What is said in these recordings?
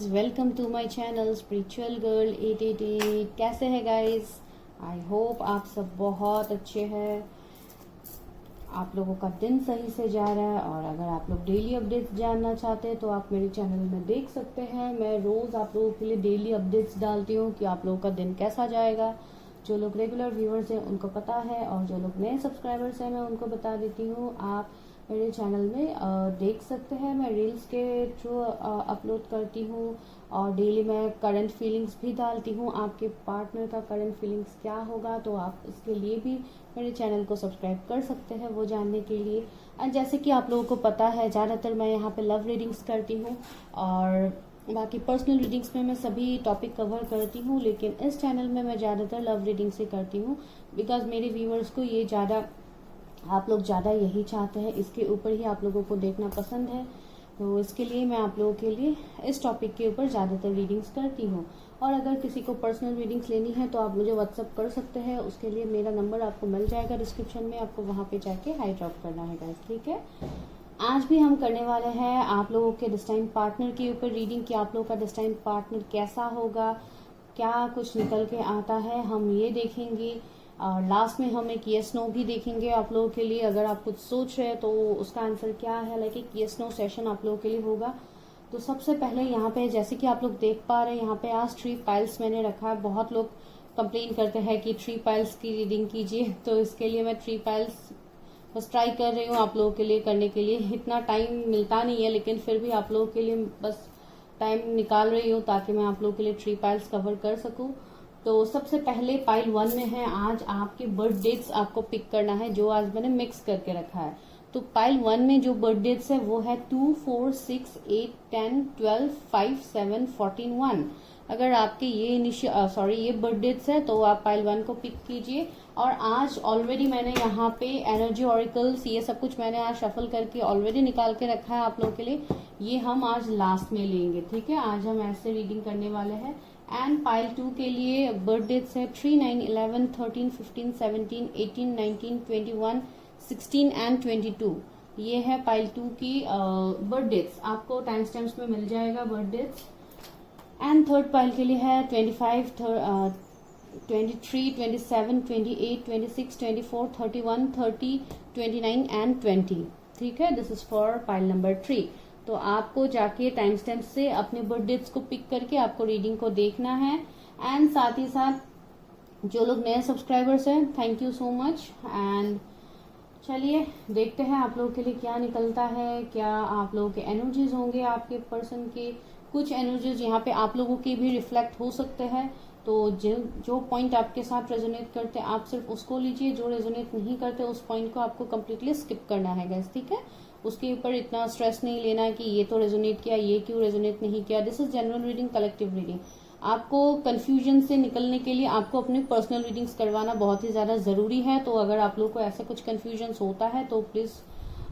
Welcome to my channel spiritual girl 888। कैसे हैं guys? I hope आप सब बहुत अच्छे हैं, आप लोगों का दिन सही से जा रहा है। और अगर आप लोग डेली अपडेट्स जानना चाहते हैं तो आप मेरे चैनल में देख सकते हैं। मैं रोज़ आप लोगों के लिए डेली अपडेट्स डालती हूँ कि आप लोगों का दिन कैसा जाएगा। जो लोग रेगुलर व्यूअर्स हैं उनको पता है, और जो लोग नए सब्सक्राइबर्स हैं मैं उनको बता देती हूँ। आप मेरे चैनल में देख सकते हैं, मैं रील्स के थ्रू अपलोड करती हूँ, और डेली मैं करंट फीलिंग्स भी डालती हूँ। आपके पार्टनर का करंट फीलिंग्स क्या होगा, तो आप इसके लिए भी मेरे चैनल को सब्सक्राइब कर सकते हैं वो जानने के लिए। और जैसे कि आप लोगों को पता है, ज़्यादातर मैं यहाँ पे लव रीडिंग्स करती हूँ, और बाकी पर्सनल रीडिंग्स में मैं सभी टॉपिक कवर करती हूँ, लेकिन इस चैनल में मैं ज़्यादातर लव रीडिंग्स ही करती हूँ, बिकॉज मेरे व्यूअर्स को ये ज़्यादा, आप लोग ज़्यादा यही चाहते हैं, इसके ऊपर ही आप लोगों को देखना पसंद है। तो इसके लिए मैं आप लोगों के लिए इस टॉपिक के ऊपर ज़्यादातर रीडिंग्स करती हूँ। और अगर किसी को पर्सनल रीडिंग्स लेनी है तो आप मुझे व्हाट्सअप कर सकते हैं। उसके लिए मेरा नंबर आपको मिल जाएगा डिस्क्रिप्शन में, आपको वहाँ पे जाके हाई ड्रॉप करना है गाइस, ठीक है। आज भी हम करने वाले हैं आप लोगों के दिस टाइम पार्टनर के ऊपर रीडिंग, कि आप लोगों का दिस टाइम पार्टनर कैसा होगा, क्या कुछ निकल के आता है, हम ये देखेंगे। और लास्ट में हम एक यस नो भी देखेंगे आप लोगों के लिए। अगर आप कुछ सोच रहे हैं तो उसका आंसर क्या है, लाइक एक यस नो सेशन आप लोगों के लिए होगा। तो सबसे पहले यहाँ पे जैसे कि आप लोग देख पा रहे हैं, यहाँ पे आज 3 पाइल्स मैंने रखा है। बहुत लोग कंप्लेन करते हैं कि 3 पाइल्स की रीडिंग कीजिए, तो इसके लिए मैं 3 पाइल्स बस ट्राई कर रही हूँ आप लोगों के लिए करने के लिए। इतना टाइम मिलता नहीं है, लेकिन फिर भी आप लोगों के लिए बस टाइम निकाल रही हूँ ताकि मैं आप लोगों के लिए 3 पाइल्स कवर कर सकूँ। तो सबसे पहले पाइल 1 में है, आज आपके बर्थ डेट्स आपको पिक करना है, जो आज मैंने मिक्स करके रखा है। तो पाइल 1 में जो बर्थ डेट्स है वो है 2, 4, 6, 8, 10, 12, 5, 7, 14, 1। अगर आपके ये बर्थ डेट्स है तो आप पाइल 1 को पिक कीजिए। और आज ऑलरेडी मैंने यहाँ पे एनर्जी ऑरिकल्स ये सब कुछ मैंने आज शफल करके ऑलरेडी निकाल के रखा है आप लोगों के लिए। ये हम आज लास्ट में लेंगे, ठीक है। आज हम ऐसे रीडिंग करने वाले हैं। एंड पाइल 2 के लिए बर्थ डेट्स है 3, 9, 11, 13, 15, 17, 18, 19, 21, 16 एंड 22। ये है पाइल 2 की बर्थ डेट्स, आपको टाइम स्टैम्प्स में मिल जाएगा birth dates. And third pile के लिए है 25, 23, 27, 28, 26, 24, 31, 30, 29 एंड 20, ठीक है। This is for pile number 3। तो आपको जाके टाइम स्टैम्प से अपने बर्थ डेट्स को पिक करके आपको रीडिंग को देखना है। एंड साथ ही साथ जो लोग नए सब्सक्राइबर्स हैं, thank you so much. And चलिए देखते हैं आप लोगों के लिए क्या निकलता है, क्या आप लोगों के एनर्जीज होंगे आपके पर्सन के। कुछ एनर्जीज यहाँ पे आप लोगों के भी रिफ्लेक्ट हो सकते हैं, तो जो पॉइंट आपके साथ रेजोनेट करते हैं आप सिर्फ उसको लीजिए, जो रेजोनेट नहीं करते उस पॉइंट को आपको कम्प्लीटली स्किप करना है गैस, ठीक है। उसके ऊपर इतना स्ट्रेस नहीं लेना है कि ये तो रेजोनेट किया, ये क्यों रेजोनेट नहीं किया। This is general reading, collective reading. आपको कंफ्यूजन से निकलने के लिए आपको अपने पर्सनल रीडिंग्स करवाना बहुत ही ज्यादा जरूरी है। तो अगर आप लोगों को ऐसा कुछ कंफ्यूजन होता है तो प्लीज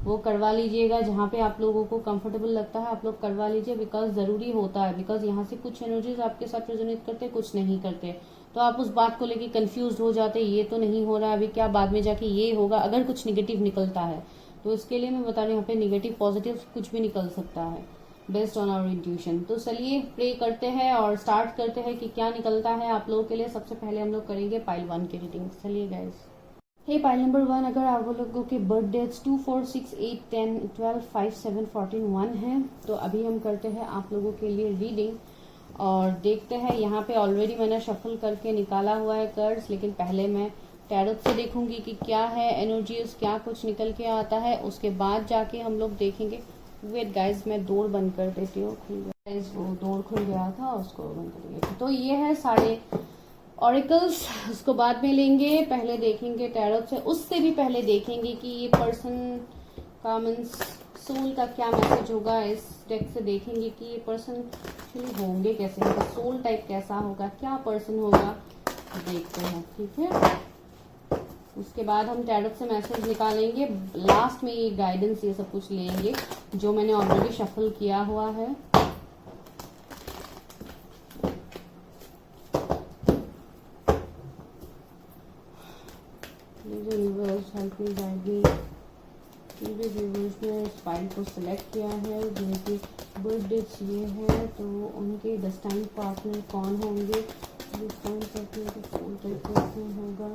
वो करवा लीजिएगा, जहाँ पे आप लोगों को कंफर्टेबल लगता है आप लोग करवा लीजिए, बिकॉज जरूरी होता है। बिकॉज यहाँ से कुछ एनर्जीज आपके साथ रेजोनेट करते, कुछ नहीं करते, तो आप उस बात को लेके कंफ्यूज हो जाते, ये तो नहीं हो रहा है अभी क्या, बाद में जाके ये होगा, अगर कुछ निगेटिव निकलता है। तो इसके लिए मैं बता रही हूँ, यहाँ पे निगेटिव पॉजिटिव कुछ भी निकल सकता है बेस्ड ऑन आवर इंट्यूशन। तो चलिए प्रे करते हैं और स्टार्ट करते हैं कि क्या निकलता है आप लोगों के लिए। सबसे पहले हम लोग करेंगे पाइल 1 की रीडिंग। चलिए गाइस, हे पाइल नंबर 1, अगर आप लोगों के बर्थ डेट्स 2, 4, 6, 8, 10, 12, 5, 7, 14, 1 है, तो अभी हम करते हैं आप लोगों के लिए रीडिंग और देखते हैं। यहाँ पे ऑलरेडी मैंने शफल करके निकाला हुआ है कार्ड्स, लेकिन पहले मैं टैरोट से देखूंगी कि क्या है एनर्जीज, क्या कुछ निकल के आता है, उसके बाद जाके हम लोग देखेंगे। वेट गाइज, मैं डोर बंद कर देती हूँ, खुल गया गाइज, वो डोर खुल गया था, उसको बंद कर दिया। तो ये है सारे ऑरिकल्स, उसको बाद में लेंगे, पहले देखेंगे टैरोट से। उससे भी पहले देखेंगे कि ये पर्सन का मीन्स सोल का क्या मैसेज होगा। इस डेक से देखेंगे कि ये पर्सन एक्चुअली होंगे कैसे, इनका सोल टाइप कैसा होगा, क्या पर्सन होगा, देखते हैं, ठीक है। उसके बाद हम टैरोट से मैसेज निकालेंगे, लास्ट में ये गाइडेंस ये सब कुछ लेंगे जो मैंने ऑलरेडी शफल किया हुआ है। यूनिवर्स हेल्प मी गाइड मी, भी व्यूवर्स ने इस फाइल को सिलेक्ट किया है जिनकी बर्थ डेट्स ये है, तो उनके डेस्टाइन पार्टनर कौन होंगे, डेस्टाइन पार्टनर का फोन टाइप कौन होगा।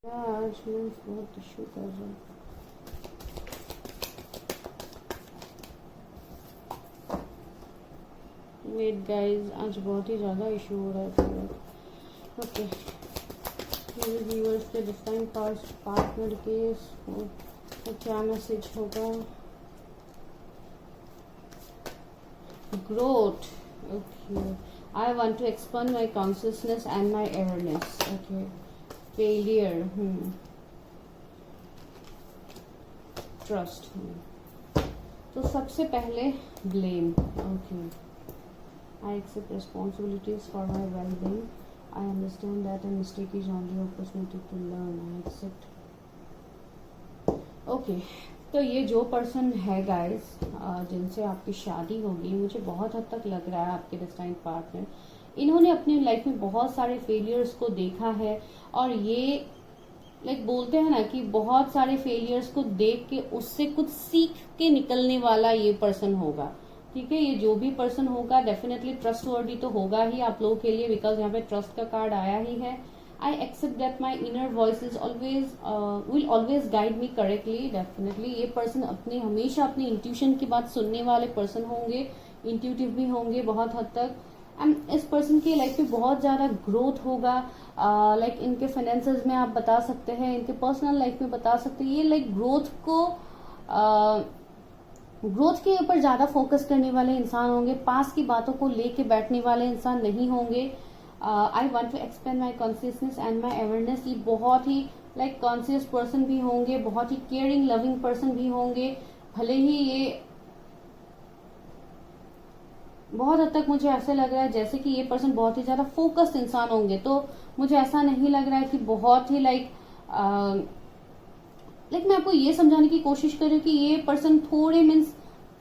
आज मैं बहुत इशू कर रहा हूँ। वेट गाइस, आज बहुत ही ज़्यादा इशू हो रहा है। ओके, मेरे व्यूअर्स के डिस्टाइन पार्टनर के तो क्या मैसेज होगा। Growth, okay, I want to expand my consciousness and my awareness. Okay, failure, trust. तो सबसे पहले blame. Okay, I accept responsibilities for my well-being. I understand that a mistake is only an opportunity to learn. I accept. Okay, तो ये जो person है guys जिनसे आपकी शादी होगी, मुझे बहुत हद तक लग रहा है आपके डेस्टाइन पार्टनर, इन्होंने अपनी लाइफ में बहुत सारे फेलियर्स को देखा है और ये बोलते हैं ना कि बहुत सारे फेलियर्स को देख के उससे कुछ सीख के निकलने वाला ये पर्सन होगा। ठीक है, ये जो भी पर्सन होगा डेफिनेटली ट्रस्टवर्दी तो होगा ही आप लोगों के लिए, बिकॉज यहाँ पे ट्रस्ट का कार्ड आया ही है। I accept that my inner voice is always will always guide me correctly. Definitely ये पर्सन हमेशा अपनी इंट्यूशन की बात सुनने वाले पर्सन होंगे, इंट्यूटिव भी होंगे बहुत हद तक। एंड इस पर्सन की लाइफ में बहुत ज्यादा ग्रोथ होगा। इनके फाइनेंसेस में आप बता सकते हैं, इनके पर्सनल लाइफ में बता सकते हैं। ये ग्रोथ के ऊपर ज्यादा फोकस करने वाले इंसान होंगे, पास की बातों को लेके बैठने वाले इंसान नहीं होंगे। I want to expand my consciousness and my awareness. ये बहुत ही कॉन्शियस पर्सन भी होंगे, बहुत ही केयरिंग लविंग पर्सन भी होंगे। भले ही ये बहुत हद तक मुझे ऐसे लग रहा है जैसे कि ये पर्सन बहुत ही ज्यादा फोकस्ड इंसान होंगे, तो मुझे ऐसा नहीं लग रहा है कि बहुत ही मैं आपको ये समझाने की कोशिश कर रही हूँ कि ये पर्सन थोड़े मीन्स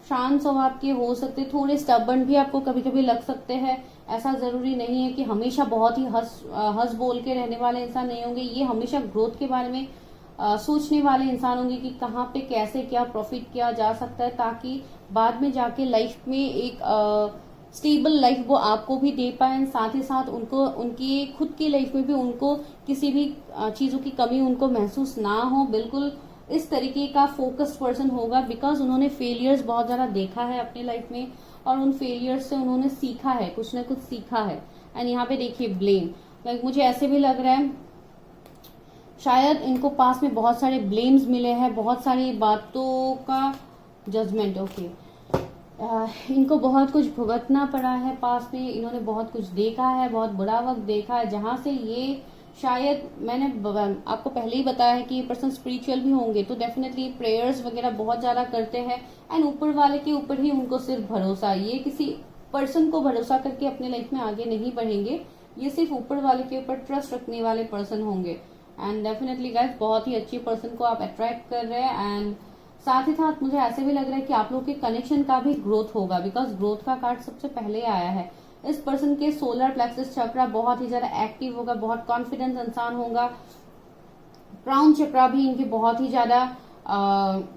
शांत स्वभाव के हो सकते, थोड़े स्टबर्न भी आपको कभी कभी लग सकते हैं। ऐसा जरूरी नहीं है कि हमेशा बहुत ही हंस बोल के रहने वाले इंसान नहीं होंगे। ये हमेशा ग्रोथ के बारे में सोचने वाले इंसान होंगे कि कहाँ पे कैसे क्या प्रॉफिट किया जा सकता है, ताकि बाद में जाके लाइफ में एक स्टेबल लाइफ वो आपको भी दे पाए, साथ ही साथ उनको उनकी खुद की लाइफ में भी उनको किसी भी चीजों की कमी उनको महसूस ना हो। बिल्कुल इस तरीके का फोकस्ड पर्सन होगा, बिकॉज उन्होंने फेलियर्स बहुत ज्यादा देखा है अपनी लाइफ में और उन फेलियर्स से उन्होंने सीखा है, कुछ ना कुछ सीखा है। एंड यहाँ पे देखिए ब्लेम, मुझे ऐसे भी लग रहा है शायद इनको पास में बहुत सारे ब्लेम्स मिले हैं, बहुत सारी बातों का जजमेंट। ओके, इनको बहुत कुछ भुगतना पड़ा है पास में, इन्होंने बहुत कुछ देखा है, बहुत बुरा वक्त देखा है, जहां से ये शायद मैंने आपको पहले ही बताया है कि ये पर्सन स्पिरिचुअल भी होंगे, तो डेफिनेटली प्रेयर्स वगैरह बहुत ज्यादा करते हैं एंड ऊपर वाले के ऊपर ही उनको सिर्फ भरोसा। ये किसी पर्सन को भरोसा करके अपने लाइफ में आगे नहीं बढ़ेंगे, ये सिर्फ ऊपर वाले के ऊपर ट्रस्ट रखने वाले पर्सन होंगे। एंड डेफिनेटली गाइस बहुत ही अच्छी पर्सन को आप अट्रैक्ट कर रहे हैं। एंड साथ ही साथ मुझे ऐसे भी लग रहा है कि आप लोग के कनेक्शन का भी ग्रोथ होगा, बिकॉज ग्रोथ का कार्ड सबसे पहले आया है। इस पर्सन के सोलर प्लेक्सस चक्रा बहुत ही ज्यादा एक्टिव होगा, बहुत कॉन्फिडेंस इंसान होगा। क्राउन चक्रा भी इनके बहुत ही ज्यादा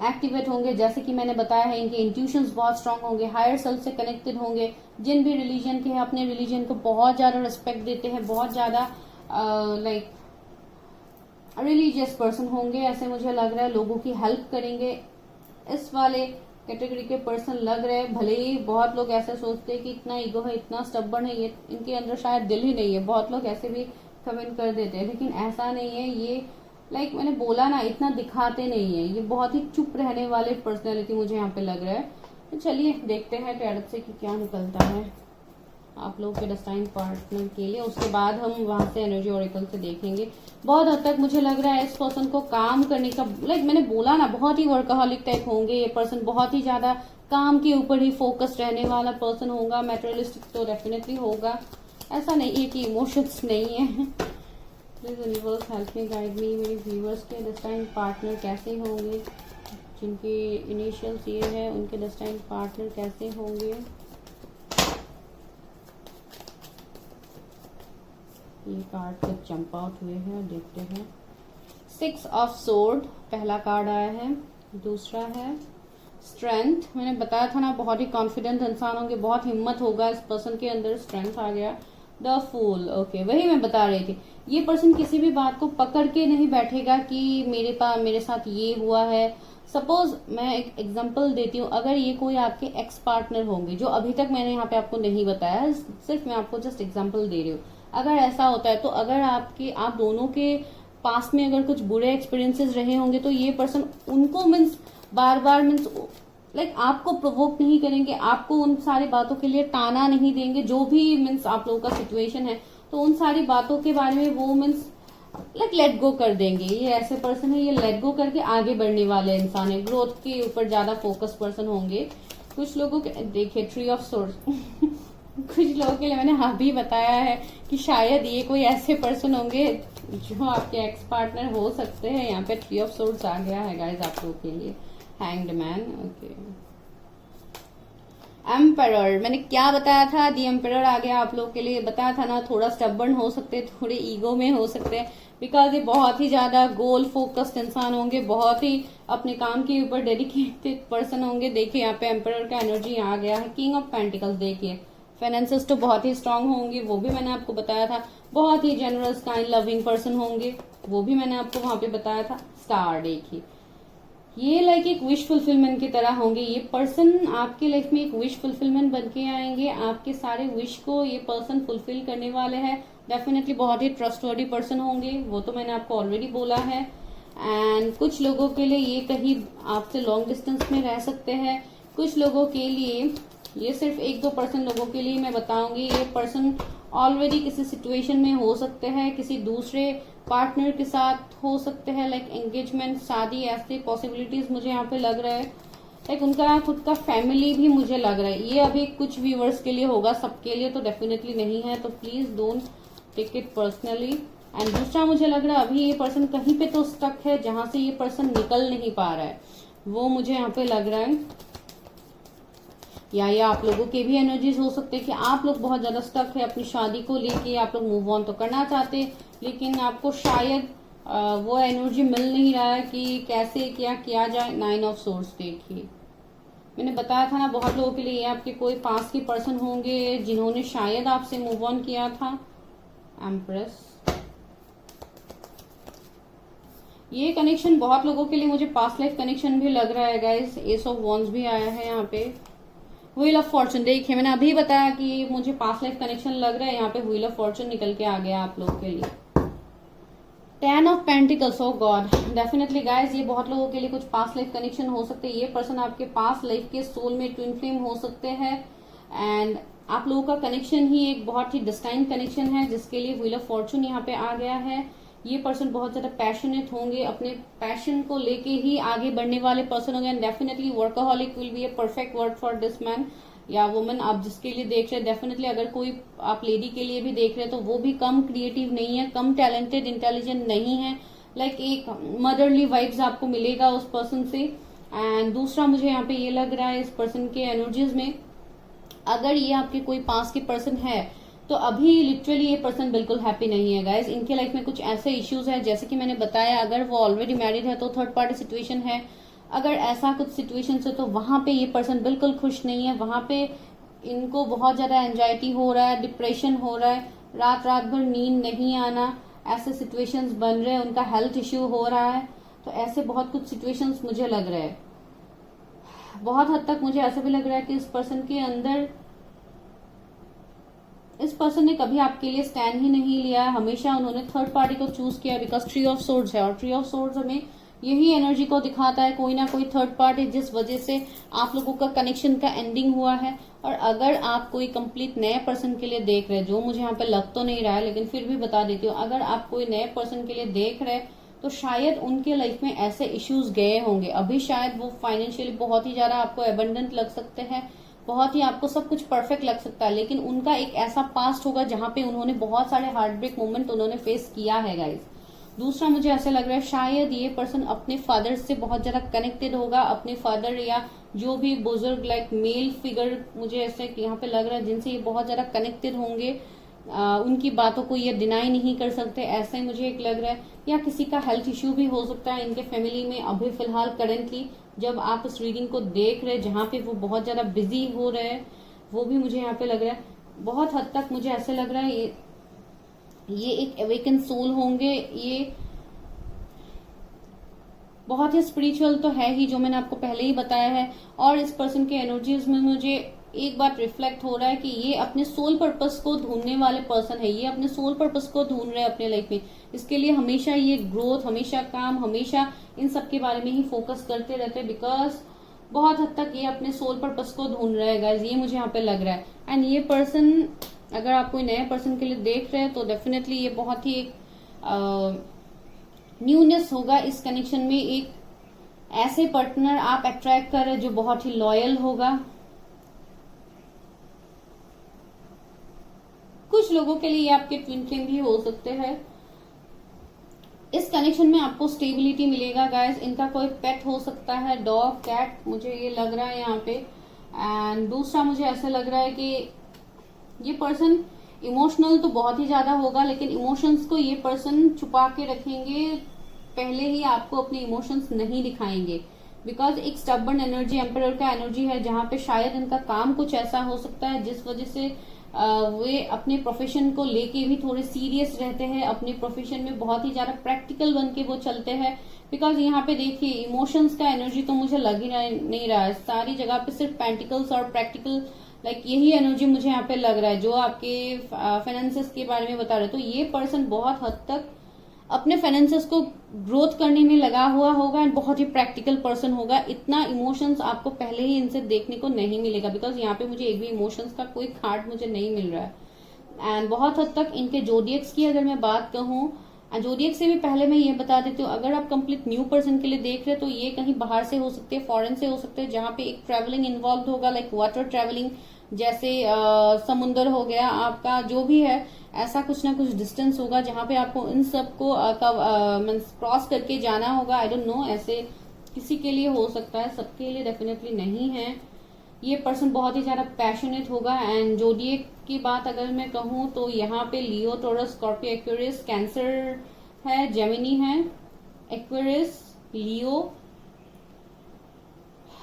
एक्टिवेट होंगे, जैसे कि मैंने बताया है। इनके इंट्यूशंस बहुत स्ट्रांग होंगे, हायर सेल्फ से कनेक्टेड होंगे। जिन भी रिलीजन के हैं अपने रिलीजन को बहुत ज्यादा रिस्पेक्ट देते हैं, बहुत ज्यादा रिलीजियस पर्सन होंगे, ऐसे मुझे लग रहा है। लोगों की हेल्प करेंगे, इस वाले कैटेगरी के पर्सन लग रहे हैं। भले ही बहुत लोग ऐसे सोचते हैं कि इतना ईगो है, इतना स्टबर्न है, ये इनके अंदर शायद दिल ही नहीं है, बहुत लोग ऐसे भी कमेंट कर देते हैं, लेकिन ऐसा नहीं है। ये मैंने बोला ना, इतना दिखाते नहीं है, ये बहुत ही चुप रहने वाले पर्सनैलिटी मुझे यहाँ पे लग रहा है। तो चलिए देखते हैं टैरोट से कि क्या निकलता है आप लोग के डेस्टाइन पार्टनर के लिए, उसके बाद हम वहां से एनर्जी ओरेकल से देखेंगे। बहुत हद तक मुझे लग रहा है इस पर्सन को काम करने का, मैंने बोला ना, बहुत ही वर्कaholic टाइप होंगे ये पर्सन, बहुत ही ज्यादा काम के ऊपर ही फोकस रहने वाला पर्सन होगा। मैटेरियलिस्टिक तो डेफिनेटली होगा, ऐसा नहीं है कि इमोशंस नहीं है। Please universe help me guide me. मेरे व्यूअर्स के डेस्टाइन पार्टनर कैसे होंगे, जिनके इनिशियल्स ये है उनके डेस्टाइन पार्टनर कैसे होंगे। ये कार्ड कुछ जंप आउट हुए हैं, देखते हैं। 6 ऑफ सोर्ड पहला कार्ड आया है। दूसरा है स्ट्रेंथ। मैंने बताया था ना, बहुत ही कॉन्फिडेंट इंसान होंगे, बहुत हिम्मत होगा इस पर्सन के अंदर। स्ट्रेंथ आ गया। द फूल, ओके, वही मैं बता रही थी। ये पर्सन किसी भी बात को पकड़ के नहीं बैठेगा कि मेरे साथ ये हुआ है। सपोज मैं एक एग्जांपल देती हूँ, अगर ये कोई आपके एक्स पार्टनर होंगे, जो अभी तक मैंने यहाँ पे आपको नहीं बताया, सिर्फ मैं आपको जस्ट एग्जांपल दे रही हूँ। अगर ऐसा होता है तो अगर आप दोनों के पास में अगर कुछ बुरे एक्सपीरियंसेस रहे होंगे तो ये पर्सन उनको बार बार लाइक आपको प्रोवोक नहीं करेंगे, आपको उन सारी बातों के लिए ताना नहीं देंगे। जो भी आप लोगों का सिचुएशन है तो उन सारी बातों के बारे में वो लाइक लेट गो कर देंगे। ये ऐसे पर्सन है, ये लेट गो करके आगे बढ़ने वाले इंसान है, ग्रोथ के ऊपर ज्यादा फोकस पर्सन होंगे। कुछ लोगों के देखिए ट्री ऑफ सोर्स कुछ लोगों के लिए मैंने अभी बताया है कि शायद ये कोई ऐसे पर्सन होंगे जो आपके एक्स पार्टनर हो सकते हैं। यहाँ पे ट्री ऑफ सोर्स आ गया है गाइज आप लोगों के लिए। Hanged man, okay. एम्परर, मैंने क्या बताया था, दी एम्परर आ गया आप लोगों के लिए। बताया था ना, थोड़ा स्टबर्न हो सकते हैं, थोड़े ईगो में हो सकते हैं, बिकॉज ये बहुत ही ज्यादा गोल फोकस्ड इंसान होंगे, बहुत ही अपने काम के ऊपर डेडिकेटेड पर्सन होंगे। देखिए यहाँ पे एम्परर का एनर्जी आ गया है। किंग ऑफ पेंटिकल्स, देखिए फाइनेंसेस तो बहुत ही स्ट्रांग होंगे, वो भी मैंने आपको बताया था। बहुत ही जेनरस काइंड लविंग पर्सन होंगे, वो भी मैंने आपको वहां पे बताया था। स्टार, देखिए ये लाइक एक विश फुलफिलमेंट की तरह होंगे। ये पर्सन आपके लाइफ में एक विश फुलफिलमेंट बन के आएंगे। आपके सारे विश को ये पर्सन फुलफिल करने वाले हैं। डेफिनेटली बहुत ही ट्रस्टवर्दी पर्सन होंगे, वो तो मैंने आपको ऑलरेडी बोला है। एंड कुछ लोगों के लिए ये कहीं आपसे लॉन्ग डिस्टेंस में रह सकते हैं। कुछ लोगों के लिए, ये सिर्फ 1-2% लोगों के लिए मैं बताऊंगी, ये पर्सन ऑलरेडी किसी सिचुएशन में हो सकते हैं, किसी दूसरे पार्टनर के साथ हो सकते हैं, लाइक एंगेजमेंट, शादी, ऐसे पॉसिबिलिटीज मुझे यहाँ पे लग रहा है। लाइक उनका खुद का फैमिली भी मुझे लग रहा है। ये अभी कुछ व्यूअर्स के लिए होगा, सबके लिए तो डेफिनेटली नहीं है, तो please don't take it personally. And दूसरा मुझे लग रहा है अभी ये पर्सन कहीं पे तो स्टक है, जहां से ये पर्सन निकल नहीं पा रहा है, वो मुझे यहाँ पे लग रहा है। या आप लोगों के भी एनर्जीज हो सकते हैं कि आप लोग बहुत ज्यादा स्टक है अपनी शादी को लेके। आप लोग मूव ऑन तो करना चाहते, लेकिन आपको शायद वो एनर्जी मिल नहीं रहा है कि कैसे क्या किया जाए। 9 ऑफ सोर्स, देखिए मैंने बताया था ना, बहुत लोगों के लिए आपके कोई पास के पर्सन होंगे जिन्होंने शायद आपसे मूव ऑन किया था। एम्प्रेस, ये कनेक्शन बहुत लोगों के लिए मुझे पास्ट लाइफ कनेक्शन भी लग रहा है गाइस। एस ऑफ वॉन्ड्स भी आया है यहाँ पे। व्हील ऑफ फॉर्चून, देखिए मैंने अभी बताया कि मुझे पास्ट लाइफ कनेक्शन लग रहा है, यहाँ पे व्हील ऑफ फॉर्चून निकल के आ गया आप लोगों के लिए। 10 of pentacles, oh God, definitely guys ये बहुत लोगों के लिए कुछ पास्ट लाइफ कनेक्शन हो सकते हैं। ये पर्सन आपके पास्ट लाइफ के सोल में ट्विन फ्लेम हो सकते हैं। एंड आप लोगों का कनेक्शन ही एक बहुत ही डिस्टाइन कनेक्शन है, जिसके लिए व्हील ऑफ फॉर्चून यहाँ पे आ गया है। ये पर्सन बहुत ज्यादा पैशनेट होंगे, अपने पैशन को लेके ही आगे बढ़ने वाले पर्सन होंगे। And definitely workaholic will be a perfect word for this man या वुमन। आप जिसके लिए देख रहे हैं, डेफिनेटली अगर कोई आप लेडी के लिए भी देख रहे हैं तो वो भी कम क्रिएटिव नहीं है, कम टैलेंटेड, इंटेलिजेंट नहीं है। लाइक एक मदरली वाइब्स आपको मिलेगा उस पर्सन से। एंड दूसरा मुझे यहाँ पे ये लग रहा है इस पर्सन के एनर्जीज में, अगर ये आपके कोई पास के पर्सन है तो अभी लिटरली ये पर्सन बिल्कुल हैप्पी नहीं है गाइज। इनके लाइफ में कुछ ऐसे इश्यूज है, जैसे कि मैंने बताया, अगर वो ऑलरेडी मैरिड है तो थर्ड पार्टी सिचुएशन है। अगर ऐसा कुछ सिचुएशन है तो वहां पे ये पर्सन बिल्कुल खुश नहीं है। वहां पे इनको बहुत ज्यादा एंजाइटी हो रहा है, डिप्रेशन हो रहा है, रात रात भर नींद नहीं आना, ऐसे सिचुएशंस बन रहे हैं, उनका हेल्थ इश्यू हो रहा है। तो ऐसे बहुत कुछ सिचुएशंस मुझे लग रहे हैं। बहुत हद तक मुझे ऐसा भी लग रहा है कि इस पर्सन के अंदर, इस पर्सन ने कभी आपके लिए स्टैंड ही नहीं लिया है, हमेशा उन्होंने थर्ड पार्टी को चूज किया, बिकॉज ट्री ऑफ सोर्ड्स है और ट्री ऑफ सोर्ड्स हमें यही एनर्जी को दिखाता है, कोई ना कोई थर्ड पार्टी जिस वजह से आप लोगों का कनेक्शन का एंडिंग हुआ है। और अगर आप कोई कंप्लीट नए पर्सन के लिए देख रहे हैं, जो मुझे यहाँ पे लग तो नहीं रहा है लेकिन फिर भी बता देती हूँ, अगर आप कोई नए पर्सन के लिए देख रहे हैं तो शायद उनके लाइफ में ऐसे इश्यूज गए होंगे। अभी शायद वो फाइनेंशियली बहुत ही ज्यादा आपको एबंडेंट लग सकते हैं, बहुत ही आपको सब कुछ परफेक्ट लग सकता है, लेकिन उनका एक ऐसा पास्ट होगा जहां पे उन्होंने बहुत सारे हार्ट ब्रेक मोमेंट उन्होंने फेस किया है गाइज। दूसरा मुझे ऐसा लग रहा है शायद ये पर्सन अपने फादर से बहुत ज्यादा कनेक्टेड होगा, अपने फादर या जो भी बुजुर्ग लाइक मेल फिगर मुझे ऐसे यहाँ पे लग रहा है जिनसे ये बहुत ज्यादा कनेक्टेड होंगे। उनकी बातों को ये डिनाई नहीं कर सकते, ऐसा ही मुझे एक लग रहा है। या किसी का हेल्थ इश्यू भी हो सकता है इनके फैमिली में अभी फिलहाल करेंटली, जब आप इस रीडिंग को देख रहे हैं, जहाँ पे वो बहुत ज्यादा बिजी हो रहे हैं, वो भी मुझे यहाँ पे लग रहा है। बहुत हद तक मुझे ऐसे लग रहा है ये एक अवेकन सोल होंगे, ये बहुत ही स्पिरिचुअल तो है ही, जो मैंने आपको पहले ही बताया है। और इस पर्सन के एनर्जीज में मुझे एक बात रिफ्लेक्ट हो रहा है कि ये अपने सोल पर्पस को ढूंढने वाले पर्सन है, ये अपने सोल पर्पस को ढूंढ रहे हैं अपने लाइफ में। इसके लिए हमेशा ये ग्रोथ, हमेशा काम, हमेशा इन सब के बारे में ही फोकस करते रहते हैं, बिकॉज बहुत हद तक ये अपने सोल पर्पस को ढूंढ रहे हैं गाइज, ये मुझे यहाँ पे लग रहा है। एंड ये पर्सन, अगर आप कोई नए पर्सन के लिए देख रहे हैं तो डेफिनेटली ये बहुत ही एक न्यूनेस होगा इस कनेक्शन में। एक ऐसे पार्टनर आप अट्रैक्ट कर रहे हैं जो बहुत ही लॉयल होगा। कुछ लोगों के लिए आपके ट्विन फ्लेम भी हो सकते हैं। इस कनेक्शन में आपको स्टेबिलिटी मिलेगा गाइस। इनका कोई पेट हो सकता है, डॉग, कैट, मुझे ये लग रहा है यहाँ पे। एंड दूसरा मुझे ऐसा लग रहा है कि ये पर्सन इमोशनल तो बहुत ही ज्यादा होगा, लेकिन इमोशंस को ये पर्सन छुपा के रखेंगे, पहले ही आपको अपने इमोशंस नहीं दिखाएंगे, बिकॉज एक स्टबर्न एनर्जी, एम्परर का एनर्जी है, जहां पे शायद इनका काम कुछ ऐसा हो सकता है जिस वजह से वे अपने प्रोफेशन को लेके भी थोड़े सीरियस रहते हैं, अपने प्रोफेशन में बहुत ही ज्यादा प्रैक्टिकल बन के वो चलते हैं। बिकॉज यहाँ पे देखिए इमोशंस का एनर्जी तो मुझे लग ही नहीं रहा है, सारी जगह पे सिर्फ पेंटिकल्स और प्रैक्टिकल लाइक यही एनर्जी मुझे यहाँ पे लग रहा है, जो आपके फाइनेंसेस के बारे में बता रहे। तो ये पर्सन बहुत हद तक अपने फाइनेंसेस को ग्रोथ करने में लगा हुआ होगा एंड बहुत ही प्रैक्टिकल पर्सन होगा। इतना इमोशंस आपको पहले ही इनसे देखने को नहीं मिलेगा, बिकॉज यहाँ पे मुझे एक भी इमोशंस का कोई कार्ड मुझे नहीं मिल रहा है। एंड बहुत हद तक इनके जोडियक्स की अगर मैं बात कहूँ, जोडियक से भी पहले मैं ये बता देती हूँ, अगर आप कंप्लीट न्यू पर्सन के लिए देख रहे हैं तो ये कहीं बाहर से हो सकते हैं, फॉरेन से हो सकते हैं, जहाँ पे एक ट्रेवलिंग इन्वॉल्व होगा, लाइक वाटर ट्रेवलिंग, जैसे समुंदर हो गया आपका, जो भी है ऐसा कुछ ना कुछ डिस्टेंस होगा जहां पे आपको इन सबको क्रॉस करके जाना होगा। आई डोंट नो, ऐसे किसी के लिए हो सकता है, सबके लिए डेफिनेटली नहीं है। ये पर्सन बहुत ही ज्यादा पैशनेट होगा। एंड जोडिएक की बात अगर मैं कहूँ तो यहाँ पे Leo, Taurus, Scorpio, Aquarius, cancer है, जेमिनी है, Aquarius, Leo,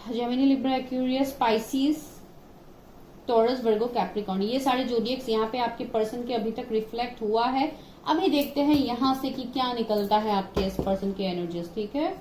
Gemini, Libra, Aquarius, Pisces, Taurus, Virgo, Capricorn, ये सारे जोडियक्स यहाँ पे आपके पर्सन के अभी तक रिफ्लेक्ट हुआ है। अभी देखते हैं यहाँ से कि क्या निकलता है आपके इस पर्सन के एनर्जीज। ठीक है,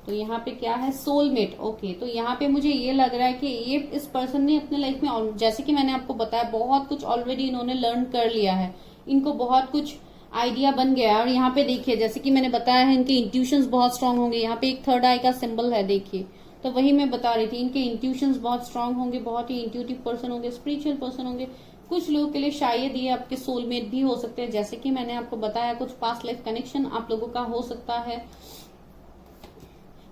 तो यहाँ पे क्या है, सोलमेट। ओके, तो यहाँ पे मुझे ये लग रहा है कि ये इस पर्सन ने अपने लाइफ में, जैसे कि मैंने आपको बताया, बहुत कुछ ऑलरेडी इन्होंने लर्न कर लिया है, इनको बहुत कुछ आइडिया बन गया है। और यहाँ पे देखिए, जैसे कि मैंने बताया है, इनके इंट्यूशंस बहुत स्ट्रांग होंगे। यहाँ पे एक थर्ड आई का सिंबल है, देखिए, तो वही मैं बता रही थी, इनके इंट्यूशंस बहुत स्ट्रांग होंगे, बहुत ही इंट्यूटिव पर्सन होंगे, स्पिरिचुअल पर्सन होंगे। कुछ लोगों के लिए शायद ये आपके सोलमेट भी हो सकते हैं, जैसे कि मैंने आपको बताया, कुछ पास्ट लाइफ कनेक्शन आप लोगों का हो सकता है।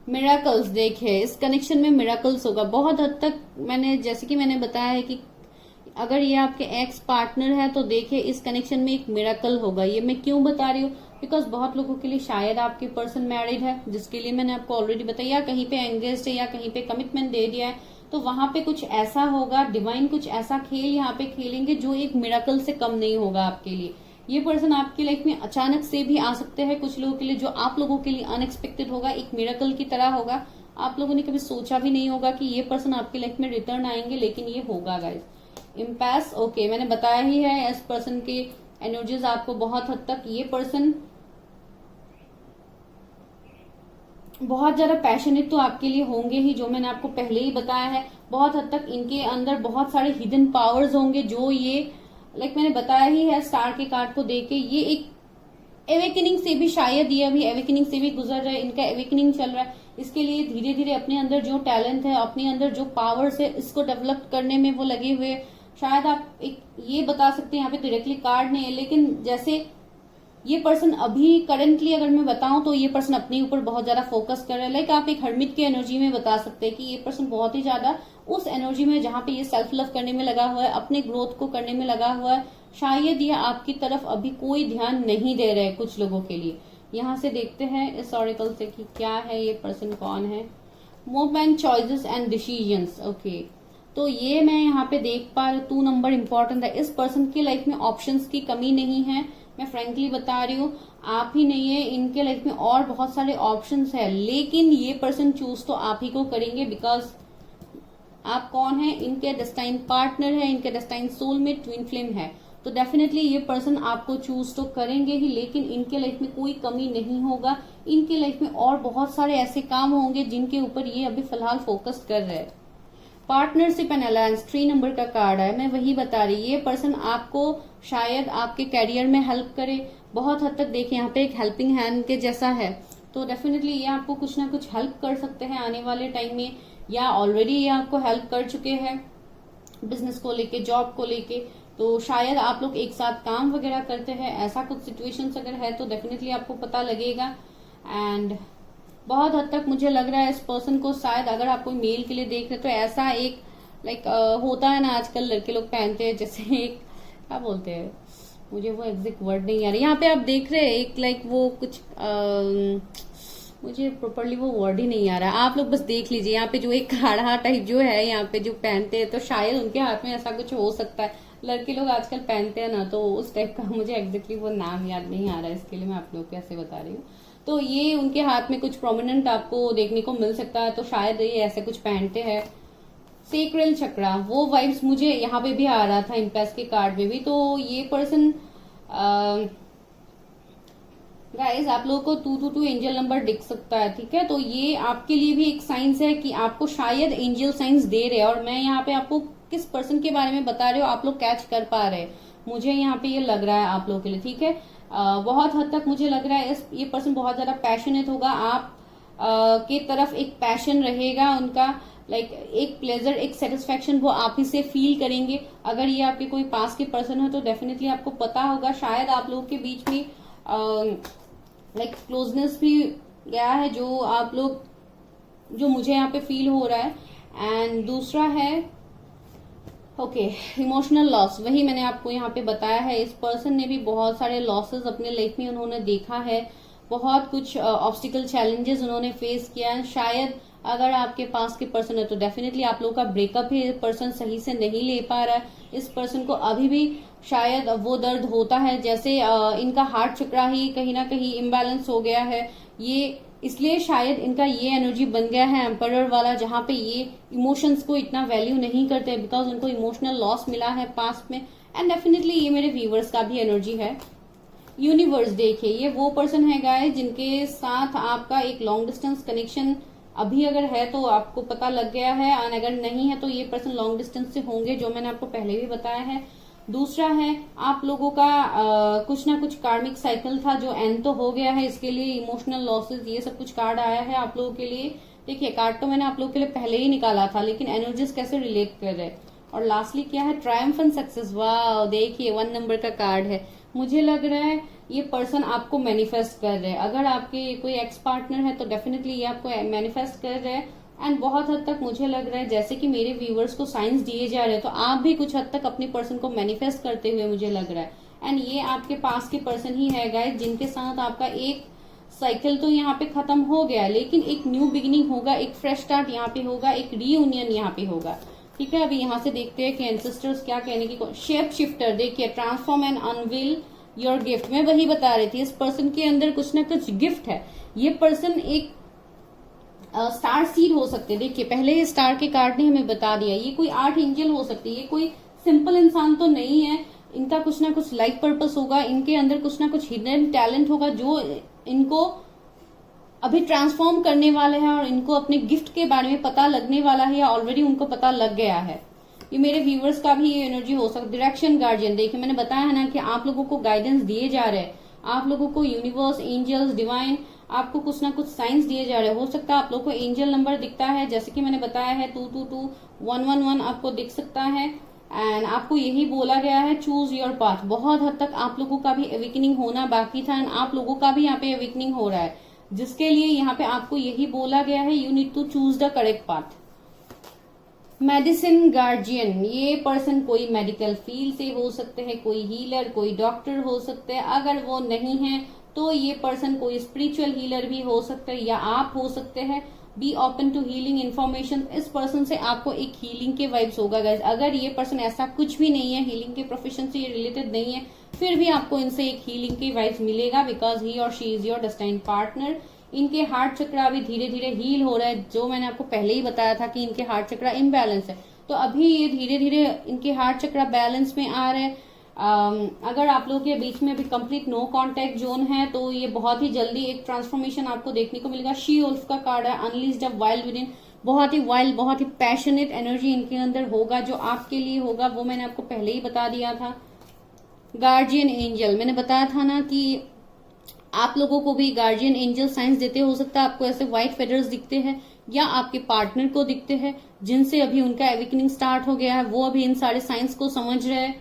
मिराकल्स, देखिए इस कनेक्शन में मिराकल्स होगा बहुत हद तक। मैंने जैसे कि मैंने बताया है कि अगर ये आपके एक्स पार्टनर है तो देखिए इस कनेक्शन में एक मिराकल होगा। ये मैं क्यों बता रही हूँ, बिकॉज बहुत लोगों के लिए शायद आपके पर्सन मैरिड है, जिसके लिए मैंने आपको ऑलरेडी बताया, या कहीं पे एंगेज्ड है, या कहीं पे कमिटमेंट दे दिया है, तो वहां पे कुछ ऐसा होगा, डिवाइन कुछ ऐसा खेल यहाँ पे खेलेंगे जो एक मिराकल से कम नहीं होगा आपके लिए। ये पर्सन आपकी लाइफ में अचानक से भी आ सकते हैं कुछ लोगों के लिए, जो आप लोगों के लिए अनएक्सपेक्टेड होगा, एक मिराकल की तरह होगा। आप लोगों ने कभी सोचा भी नहीं होगा कि ये पर्सन आपकी लाइफ में रिटर्न आएंगे, लेकिन ये होगा गाइज। इम्पैस, ओके, मैंने बताया ही है इस पर्सन के एनर्जीज आपको बहुत हद तक। ये पर्सन बहुत ज्यादा पैशनेट तो आपके लिए होंगे ही, जो मैंने आपको पहले ही बताया है। बहुत हद तक इनके अंदर बहुत सारे हिडन पावर्स होंगे, जो ये लाइक मैंने बताया ही है स्टार के कार्ड को देके, ये एक एवेकनिंग से भी, शायद ये अभी एवेकनिंग से भी गुजर रहा है, इनका एवेकनिंग चल रहा है। इसके लिए धीरे धीरे अपने अंदर जो टैलेंट है, अपने अंदर जो पावर्स है, इसको डेवलप करने में वो लगे हुए। शायद आप एक ये बता सकते हैं, यहाँ पे डायरेक्टली कार्ड नहीं है, लेकिन जैसे ये पर्सन अभी करंटली अगर मैं बताऊं तो ये पर्सन अपने ऊपर बहुत ज्यादा फोकस कर रहा है। लाइक आप एक हर्मिट की एनर्जी में बता सकते हैं कि ये पर्सन बहुत ही ज्यादा उस एनर्जी में जहां पे ये सेल्फ लव करने में लगा हुआ है, अपने ग्रोथ को करने में लगा हुआ है। शायद ये आपकी तरफ अभी कोई ध्यान नहीं दे रहे कुछ लोगों के लिए। यहाँ से देखते हैं इस ऑरेकल से कि क्या है, ये पर्सन कौन है। Movement, choices and decisions. Okay, तो ये मैं यहाँ पे देख पा रही हूँ 2 नंबर इंपॉर्टेंट है। इस पर्सन की लाइफ में ऑप्शंस की कमी नहीं है, मैं फ्रेंकली बता रही हूँ। आप ही नहीं है, इनके लाइफ में और बहुत सारे ऑप्शंस है, लेकिन ये पर्सन चूज तो आप ही को करेंगे, बिकॉज आप कौन है, इनके डेस्टाइन पार्टनर है, इनके डेस्टाइन सोलमेट ट्विन फ्लेम है। तो डेफिनेटली ये पर्सन आपको चूज तो करेंगे ही, लेकिन इनके लाइफ में कोई कमी नहीं होगा। इनके लाइफ में और बहुत सारे ऐसे काम होंगे जिनके ऊपर ये अभी फिलहाल फोकस कर रहे हैं। पार्टनरशिप एंड अलायंस 3 नंबर का कार्ड है, मैं वही बता रही, ये पर्सन आपको शायद आपके कैरियर में हेल्प करे बहुत हद तक। देखिए यहाँ पे एक हेल्पिंग हैंड के जैसा है, तो डेफिनेटली ये आपको कुछ ना कुछ हेल्प कर सकते हैं आने वाले टाइम में, या ऑलरेडी ये आपको हेल्प कर चुके हैं बिजनेस को लेके, जॉब को लेके। तो शायद आप लोग एक साथ काम वगैरह करते हैं, ऐसा कुछ सिचुएशंस अगर है तो डेफिनेटली आपको पता लगेगा। एंड बहुत हद तक मुझे लग रहा है इस पर्सन को, शायद अगर आप कोई मेल के लिए देख रहे तो ऐसा एक लाइक होता है ना आजकल लड़के लोग पहनते हैं, जैसे एक क्या बोलते हैं, मुझे वो एग्जैक्ट वर्ड नहीं आ रहा। यहाँ पे आप देख रहे हैं एक लाइक वो कुछ मुझे प्रॉपरली वो वर्ड ही नहीं आ रहा, आप लोग बस देख लीजिए। यहाँ पे जो एक काढ़ा टाइप जो है यहाँ पे जो पहनते हैं, तो शायद उनके हाथ में ऐसा कुछ हो सकता है। लड़के लोग आजकल पहनते हैं ना, तो उस टाइप का मुझे एग्जैक्टली वो नाम याद नहीं आ रहा है, इसके लिए मैं आप लोग को ऐसे बता रही हूँ। तो ये उनके हाथ में कुछ प्रोमिनेंट आपको देखने को मिल सकता है, तो शायद ये ऐसे कुछ पहनते हैं। सेक्रेल चक्रा, वो वाइब्स मुझे यहाँ पे भी आ रहा था इम्पैस के कार्ड में भी। तो ये पर्सन गाइस आप लोगों को 222 एंजल नंबर दिख सकता है, ठीक है। तो ये आपके लिए भी एक साइंस है कि आपको शायद एंजल साइंस दे रहे हैं, और मैं यहाँ पे आपको किस पर्सन के बारे में बता रही हूँ आप लोग कैच कर पा रहे हैं, मुझे यहाँ पे ये लग रहा है आप लोगों के लिए, ठीक है। बहुत हद तक मुझे लग रहा है ये पर्सन बहुत ज्यादा पैशनेट होगा, आप के तरफ एक पैशन रहेगा उनका, लाइक एक प्लेजर, एक सेटिस्फेक्शन वो आप ही से फील करेंगे। अगर ये आपके कोई पास के पर्सन है तो डेफिनेटली आपको पता होगा, शायद आप लोगों के बीच में लाइक क्लोजनेस भी गया है, जो आप लोग, जो मुझे यहाँ पे फील हो रहा है। एंड दूसरा है इमोशनल लॉस, वही मैंने आपको यहाँ पे बताया है। इस पर्सन ने भी बहुत सारे लॉसेस अपने लाइफ में उन्होंने देखा है, बहुत कुछ ऑब्स्टिकल चैलेंजेस उन्होंने फेस किया है। शायद अगर आपके पास के पर्सन है तो डेफिनेटली आप लोगों का ब्रेकअप ही पर्सन सही से नहीं ले पा रहा है। इस पर्सन को अभी भी शायद वो दर्द होता है, जैसे इनका हार्ट चक्रा ही कहीं ना कहीं इम्बैलेंस हो गया है, ये इसलिए शायद इनका ये एनर्जी बन गया है एम्परर वाला, जहां पे ये इमोशंस को इतना वैल्यू नहीं करते, बिकॉज उनको इमोशनल लॉस मिला है पास्ट में। एंड डेफिनेटली ये मेरे व्यूवर्स का भी एनर्जी है। यूनिवर्स देखिए, ये वो पर्सन है गाइस जिनके साथ आपका एक लॉन्ग डिस्टेंस कनेक्शन अभी अगर है तो आपको पता लग गया है, और अगर नहीं है तो ये पर्सन लॉन्ग डिस्टेंस से होंगे, जो मैंने आपको पहले भी बताया है। दूसरा है आप लोगों का कुछ ना कुछ कार्मिक साइकिल था जो एंड तो हो गया है, इसके लिए इमोशनल लॉसेस ये सब कुछ कार्ड आया है आप लोगों के लिए। देखिए कार्ड तो मैंने आप लोगों के लिए पहले ही निकाला था, लेकिन एनर्जीज कैसे रिलेट कर रहे हैं। और लास्टली क्या है, ट्रायम्फ एंड सक्सेस। वाह, देखिए 1 नंबर का कार्ड है। मुझे लग रहा है ये पर्सन आपको मैनिफेस्ट कर रहे हैं। अगर आपके कोई एक्स पार्टनर है तो डेफिनेटली ये आपको मैनिफेस्ट कर रहे हैं। एंड बहुत हद तक मुझे लग रहा है जैसे कि मेरे व्यूवर्स को साइंस दिए जा रहे हैं, तो आप भी कुछ हद तक अपने पर्सन को मैनिफेस्ट करते हुए मुझे लग रहा है। एंड ये आपके पास के पर्सन ही है गाइस, जिनके साथ आपका एक साइकिल तो यहाँ पे खत्म हो गया, लेकिन एक न्यू बिगिनिंग होगा, एक फ्रेश स्टार्ट यहाँ पे होगा, एक रीयूनियन यहाँ पे होगा, ठीक है। अभी यहाँ से देखते हैं कि एंसेस्टर्स क्या कहने की। शेप शिफ्टर, देखिए transform and unveil your gift, मैं वही बता रही थी, इस पर्सन के अंदर कुछ ना कुछ गिफ्ट है। ये पर्सन एक स्टार सीड हो सकते हैं। देखिए पहले ही स्टार के कार्ड ने हमें बता दिया, ये कोई आर्ट एंजल हो सकती है, ये कोई सिंपल इंसान तो नहीं है। इनका कुछ ना कुछ लाइफ पर्पस होगा, इनके अंदर कुछ ना कुछ हिडन टैलेंट होगा जो इनको अभी ट्रांसफॉर्म करने वाले हैं, और इनको अपने गिफ्ट के बारे में पता लगने वाला है, या ऑलरेडी उनको पता लग गया है। ये मेरे व्यूवर्स का भी ये एनर्जी हो सकती है। डायरेक्शन गार्जियन, देखिए मैंने बताया है ना कि आप लोगों को गाइडेंस दिए जा रहे हैं, आप लोगों को यूनिवर्स, एंजल्स, डिवाइन आपको कुछ ना कुछ साइंस दिए जा रहे हैं। हो सकता है आप लोगों को एंजल नंबर दिखता है, जैसे कि मैंने बताया है 222 111 आपको दिख सकता है। एंड आपको यही बोला गया है चूज योर पाथ। बहुत हद तक आप लोगों का भी अवेकनिंग होना बाकी था, एंड आप लोगों का भी यहाँ पे अवेकनिंग हो रहा है, जिसके लिए यहाँ पे आपको यही बोला गया है, you need to choose the correct path. Medicine guardian, ये पर्सन कोई मेडिकल फील्ड से हो सकते हैं, कोई हीलर, कोई डॉक्टर हो सकते हैं। अगर वो नहीं है तो ये पर्सन कोई स्पिरिचुअल हीलर भी हो सकता है, या आप हो सकते हैं। Be open to healing information. इस पर्सन से आपको एक हीलिंग के वाइब्स होगा गाइज। अगर ये पर्सन ऐसा कुछ भी नहीं है, हीलिंग के प्रोफेशन से रिलेटेड नहीं है, फिर भी आपको इनसे एक हीलिंग के वाइब्स मिलेगा, बिकॉज ही और she is your destined partner. इनके हार्ट चक्र अभी धीरे धीरे हील हो रहा है, जो मैंने आपको पहले ही बताया था कि इनके हार्ट चक्र इम्बैलेंस है, तो अभी ये धीरे धीरे इनके हार्ट चक्र बैलेंस में आ रहे हैं। अगर आप लोगों के बीच में भी कंप्लीट नो कांटेक्ट जोन है, तो ये बहुत ही जल्दी एक ट्रांसफॉर्मेशन आपको देखने को मिलेगा। शी वुल्फ का कार्ड है, अनलीज्ड अ वाइल्ड विदिन। बहुत ही वाइल्ड, बहुत ही पैशनेट एनर्जी इनके अंदर होगा, जो आपके लिए होगा वो मैंने आपको पहले ही बता दिया था। गार्जियन एंजल, मैंने बताया था ना कि आप लोगों को भी गार्जियन एंजल साइंस देते हो सकता है आपको ऐसे व्हाइट फेदर्स दिखते हैं, या आपके पार्टनर को दिखते हैं जिनसे अभी उनका एविकनिंग स्टार्ट हो गया है, वो अभी इन सारे साइंस को समझ रहे हैं।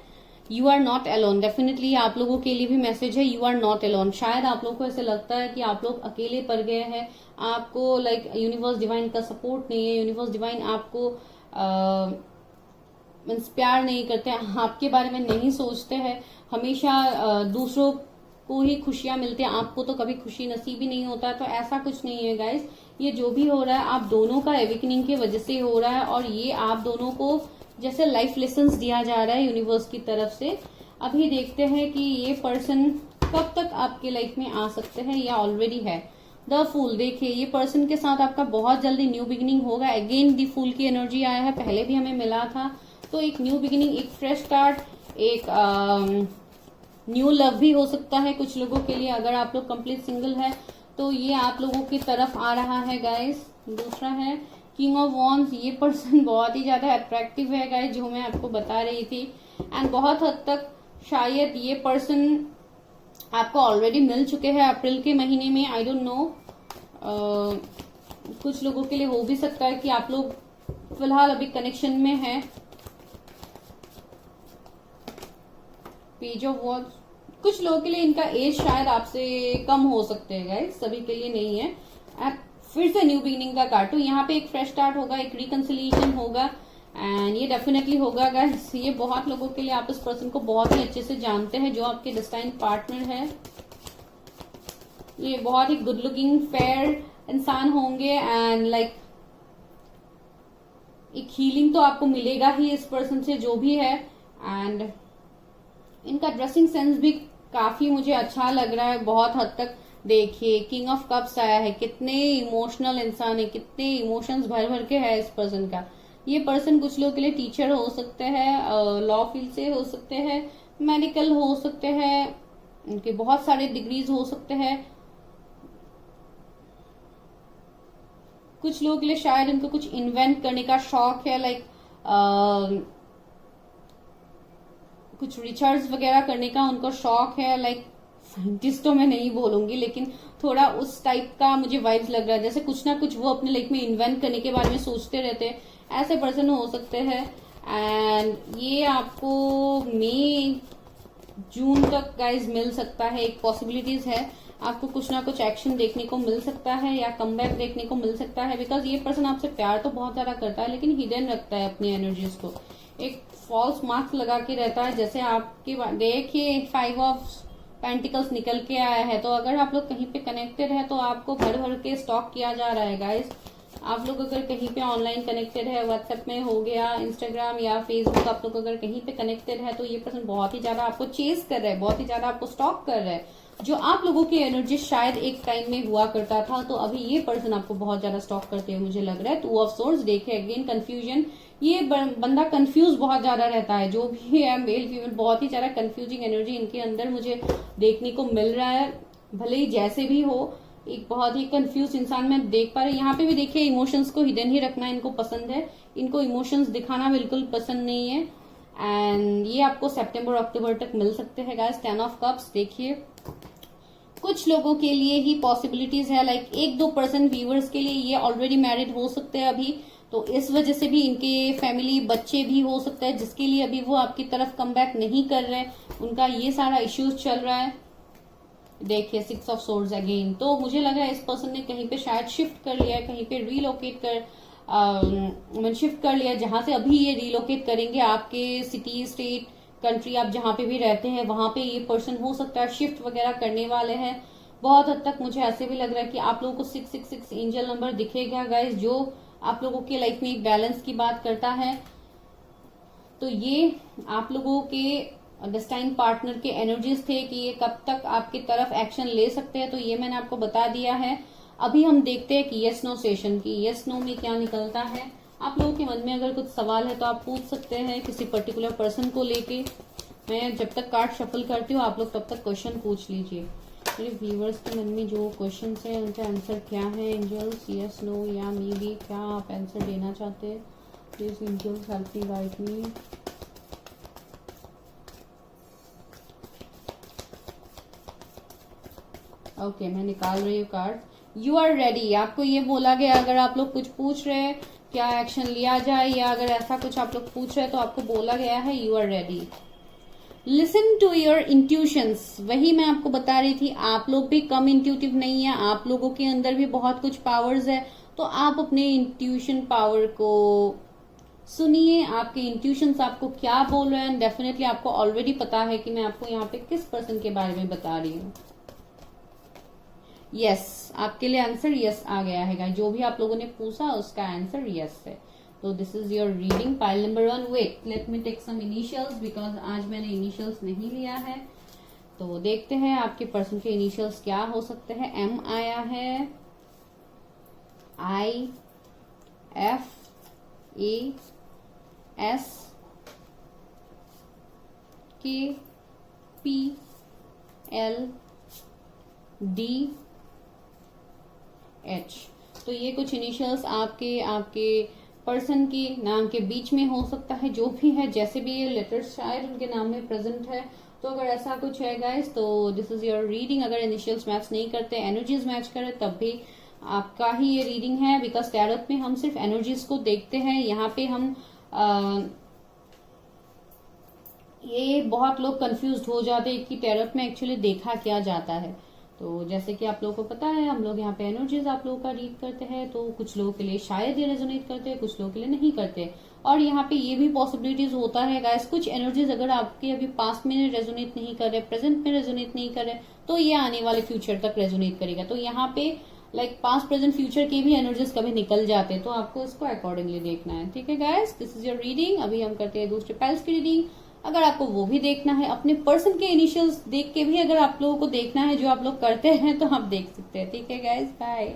You are not alone, definitely आप लोगों के लिए भी मैसेज है, यू आर नॉट अलोन। शायद आप लोगों को ऐसे लगता है कि आप लोग अकेले पड़ गए हैं, आपको लाइक यूनिवर्स डिवाइन का सपोर्ट नहीं है, यूनिवर्स डिवाइन आपको मीन्स प्यार नहीं करते, आपके बारे में नहीं सोचते हैं, हमेशा दूसरों को ही खुशियां मिलती है, आपको तो कभी खुशी नसीब ही नहीं होता। तो ऐसा कुछ नहीं है गाइस, ये जो भी हो रहा है आप दोनों का एविकनिंग की वजह से हो रहा है, और ये आप दोनों को जैसे लाइफ लेसन्स दिया जा रहा है यूनिवर्स की तरफ से। अभी देखते हैं कि ये पर्सन कब तक आपके लाइफ में आ सकते हैं या ऑलरेडी है। द फूल, देखिए ये पर्सन के साथ आपका बहुत जल्दी न्यू बिगिनिंग होगा। अगेन द फूल की एनर्जी आया है, पहले भी हमें मिला था, तो एक न्यू बिगिनिंग, एक फ्रेश स्टार्ट, एक न्यू लव भी हो सकता है कुछ लोगों के लिए। अगर आप लोग कंप्लीट सिंगल है तो ये आप लोगों की तरफ आ रहा है गाइस। दूसरा है किंग ऑफ वॉन्ड्स, ये पर्सन बहुत ही ज्यादा अट्रैक्टिव है गाइस, जो मैं आपको बता रही थी, एंड बहुत हद तक शायद ये पर्सन आपको ऑलरेडी मिल चुके हैं अप्रैल के महीने में, आई डोंट नो। कुछ लोगों के लिए हो भी सकता है कि आप लोग फिलहाल अभी कनेक्शन में है। पेज ऑफ वॉन्ड्स, कुछ लोगों के लिए इनका एज शायद आपसे कम हो सकते हैं गाइस, सभी के लिए नहीं है। फिर से न्यू बिगिनिंग का कार्ड, तो यहाँ पे एक फ्रेश स्टार्ट होगा, एक रिकंसिलिएशन होगा, एंड ये डेफिनेटली होगा गाइस। ये बहुत लोगों के लिए, आप इस पर्सन को बहुत ही अच्छे से जानते हैं, जो आपके डेस्टाइन पार्टनर है। ये बहुत ही गुड लुकिंग फेयर इंसान होंगे, एंड लाइक एक हीलिंग तो आपको मिलेगा ही इस पर्सन से, जो भी है। एंड इनका ड्रेसिंग सेंस भी काफी मुझे अच्छा लग रहा है बहुत हद तक। देखिए किंग ऑफ कप्स आया है, कितने इमोशनल इंसान है, कितने इमोशंस भर भर के है इस पर्सन का। ये पर्सन कुछ लोगों के लिए टीचर हो सकते हैं, लॉ फील्ड से हो सकते हैं, मेडिकल हो सकते हैं, उनके बहुत सारे डिग्रीज हो सकते हैं। कुछ लोगों के लिए शायद इनको कुछ इन्वेंट करने का शौक है, लाइक कुछ रिसर्च वगैरह करने का उनको शौक है। लाइक साइंटिस्ट तो मैं नहीं बोलूंगी, लेकिन थोड़ा उस टाइप का मुझे वाइब्स लग रहा है, जैसे कुछ ना कुछ वो अपने लाइफ में इन्वेंट करने के बारे में सोचते रहते हैं, ऐसे पर्सन हो सकते हैं। एंड ये आपको मई जून तक गाइज मिल सकता है, एक पॉसिबिलिटीज है, आपको कुछ ना कुछ एक्शन देखने को मिल सकता है या कमबैक देखने को मिल सकता है, बिकॉज ये पर्सन आपसे प्यार तो बहुत ज्यादा करता है, लेकिन हिडन रखता है अपनी एनर्जीज को, एक फॉल्स मार्क्स लगा के रहता है। जैसे आपके देखिए 5 ऑफ पेंटिकल्स निकल के आया है, तो अगर आप लोग कहीं पे कनेक्टेड है तो आपको भर भर के स्टॉक किया जा रहा है गाइस। आप लोग अगर कहीं पे ऑनलाइन कनेक्टेड है, व्हाट्सएप में हो गया, इंस्टाग्राम या फेसबुक, आप लोग अगर कहीं पे कनेक्टेड है, तो ये पर्सन बहुत ही ज्यादा आपको चेस कर रहा है, बहुत ही ज्यादा आपको स्टॉक कर रहा है। जो आप लोगों की एनर्जी शायद एक टाइम में हुआ करता था, तो अभी ये पर्सन आपको बहुत ज्यादा स्टॉक करते हुए मुझे लग रहा है। 2 ऑफ सोर्ड्स, देखिए अगेन कंफ्यूजन, ये बंदा कंफ्यूज बहुत ज्यादा रहता है, जो भी है मेल फीमेल, बहुत ही ज्यादा कंफ्यूजिंग एनर्जी इनके अंदर मुझे देखने को मिल रहा है। भले ही जैसे भी हो, एक बहुत ही कंफ्यूज इंसान मैं देख पा रही। यहाँ पे भी देखिए इमोशंस को हिडन ही रखना इनको पसंद है, इनको इमोशंस दिखाना बिल्कुल पसंद नहीं है। एंड ये आपको सितंबर अक्टूबर तक मिल सकते हैं गाइस। 10 ऑफ कप्स, देखिए कुछ लोगों के लिए ही पॉसिबिलिटीज है, लाइक 1-2% व्यूअर्स के लिए ये ऑलरेडी मैरिड हो सकते हैं अभी, तो इस वजह से भी इनके फैमिली बच्चे भी हो सकता है, जिसके लिए अभी वो आपकी तरफ कमबैक नहीं कर रहे, उनका ये सारा इश्यूज चल रहा है। देखिए 6 ऑफ सोर्ड्स अगेन, तो मुझे लग रहा है इस पर्सन ने कहीं पे शायद शिफ्ट कर लिया, कहीं पे रिलोकेट कर शिफ्ट कर लिया, जहां से अभी ये रिलोकेट करेंगे, आपके सिटी स्टेट कंट्री आप जहां पे भी रहते हैं वहां पे ये पर्सन हो सकता है शिफ्ट वगैरह करने वाले हैं। बहुत हद तक मुझे ऐसे भी लग रहा है कि आप लोगों को 666 एंजल नंबर दिखेगा गाइस, जो आप लोगों के लाइफ में एक बैलेंस की बात करता है। तो ये आप लोगों के डेस्टाइन पार्टनर के एनर्जीज थे कि ये कब तक आपकी तरफ एक्शन ले सकते हैं, तो ये मैंने आपको बता दिया है। अभी हम देखते हैं कि यस नो सेशन की यस नो में क्या निकलता है। आप लोगों के मन में अगर कुछ सवाल है तो आप पूछ सकते हैं किसी पर्टिकुलर पर्सन को लेके। मैं जब तक कार्ड शफल करती हूँ आप लोग तब तक क्वेश्चन पूछ लीजिए। मेरे व्यूवर्स के मन में जो क्वेश्चन है उनका आंसर क्या है एंजल्स, यस नो या मे बी, क्या आप आंसर देना चाहते हैं? Please angels help me, guide me. Okay, मैं निकाल रही हूँ कार्ड। यू आर रेडी, आपको ये बोला गया अगर आप लोग कुछ पूछ रहे हैं क्या एक्शन लिया जाए, या अगर ऐसा कुछ आप लोग पूछ रहे हैं तो आपको बोला गया है you are ready. Listen to your intuitions, वही मैं आपको बता रही थी, आप लोग भी कम इंट्यूटिव नहीं है, आप लोगों के अंदर भी बहुत कुछ पावर्स है। तो आप अपने इंट्यूशन पावर को सुनिए, आपके इंट्यूशंस आपको क्या बोल रहे हैं। डेफिनेटली आपको ऑलरेडी पता है कि मैं आपको यहाँ पे किस पर्सन के बारे में बता रही हूँ। यस, आपके लिए आंसर यस आ गया है। जो भी आप लोगों ने पूछा उसका आंसर यस है। तो this is your reading pile number 1। Wait, let me take some initials because आज मैंने इनिशियल्स नहीं लिया है। तो देखते हैं आपके पर्सन के इनिशियल्स क्या हो सकते हैं। एम आया है, आई, एफ, ए, एस, के, पी, एल, डी, एच। तो ये कुछ इनिशियल्स आपके पर्सन के नाम के बीच में हो सकता है। जो भी है, जैसे भी ये लेटर्स शायद उनके नाम में प्रेजेंट है, तो अगर ऐसा कुछ है गाइस तो दिस इज योर रीडिंग। अगर इनिशियल्स मैच नहीं करते, एनर्जीज मैच करे, तब भी आपका ही ये रीडिंग है। बिकॉज टैरोट में हम सिर्फ एनर्जीज को देखते हैं। यहाँ पे हम ये बहुत लोग कंफ्यूज हो जाते हैं कि टैरोट में एक्चुअली देखा क्या जाता है। तो जैसे कि आप लोगों को पता है, हम लोग यहाँ पे एनर्जीज आप लोगों का रीड करते हैं। तो कुछ लोगों के लिए शायद ये रेजोनेट करते हैं, कुछ लोगों के लिए नहीं करते। और यहाँ पे ये भी पॉसिबिलिटीज होता है गाइस, कुछ एनर्जीज अगर आपके अभी पास्ट में रेजोनेट नहीं कर रहे, प्रेजेंट में रेजोनेट नहीं कर रहे, तो ये आने वाले फ्यूचर तक रेजोनेट करेगा। तो यहाँ पे लाइक पास्ट प्रेजेंट फ्यूचर के भी एनर्जीज कभी निकल जाते हैं, तो आपको इसको अकॉर्डिंगली देखना है। ठीक है guys, this is your reading. अभी हम करते हैं दूसरे पाइल्स की रीडिंग। अगर आपको वो भी देखना है, अपने पर्सन के इनिशियल्स देख के भी अगर आप लोगों को देखना है जो आप लोग करते हैं, तो आप देख सकते हैं। ठीक है गाइस, बाय।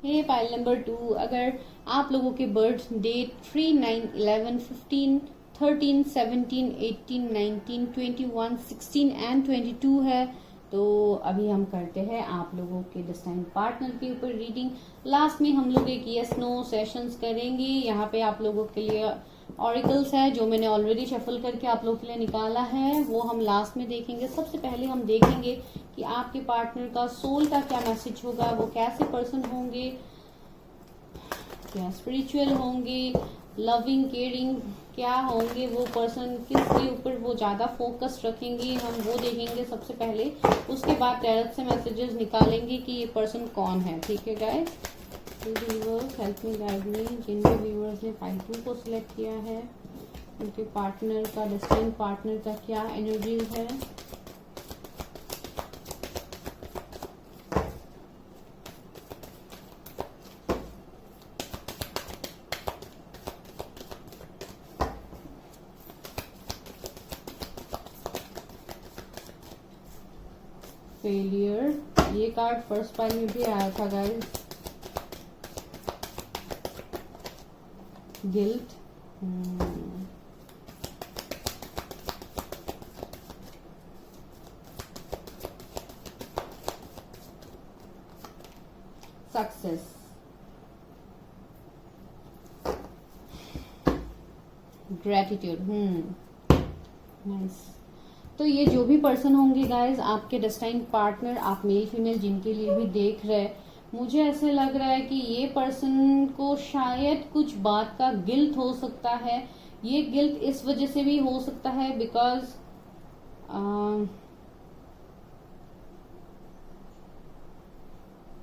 ये पाइल नंबर 2, अगर आप लोगों के बर्थ डेट 3, 9, 11, 15, 13, 17, 18, 19, 21, 16 एंड 22 है, तो अभी हम करते हैं आप लोगों के डेस्टाइन पार्टनर के ऊपर रीडिंग। लास्ट में हम लोग एक यस नो सेशंस करेंगे। यहाँ पे आप लोगों के लिए ऑरिकल्स है जो मैंने ऑलरेडी शफल करके आप लोगों के लिए निकाला है, वो हम लास्ट में देखेंगे। सबसे पहले हम देखेंगे कि आपके पार्टनर का सोल का क्या मैसेज होगा, वो कैसे पर्सन होंगे, क्या स्पिरिचुअल होंगे, लविंग केयरिंग क्या होंगे, वो पर्सन किसके ऊपर वो ज्यादा फोकस रखेंगे, हम वो देखेंगे सबसे पहले। उसके बाद टैरोट से मैसेजेस निकालेंगे कि ये पर्सन कौन है। ठीक है guys, viewers help me guide me. जिन भी व्यूअर्स ने 5-2 को सिलेक्ट किया है, उनके पार्टनर का, डेस्टिनी पार्टनर का क्या एनर्जी है। फेलियर, ये कार्ड फर्स्ट पाइल में भी आया था guys. Guilt, success, gratitude. Nice. तो ये जो भी पर्सन होंगे गाइज, आपके डेस्टाइन पार्टनर, आप मेल फीमेल जिनके लिए भी देख रहे हैं, मुझे ऐसे लग रहा है कि ये पर्सन को शायद कुछ बात का गिल्ट हो सकता है। ये गिल्ट इस वजह से भी हो सकता है बिकॉज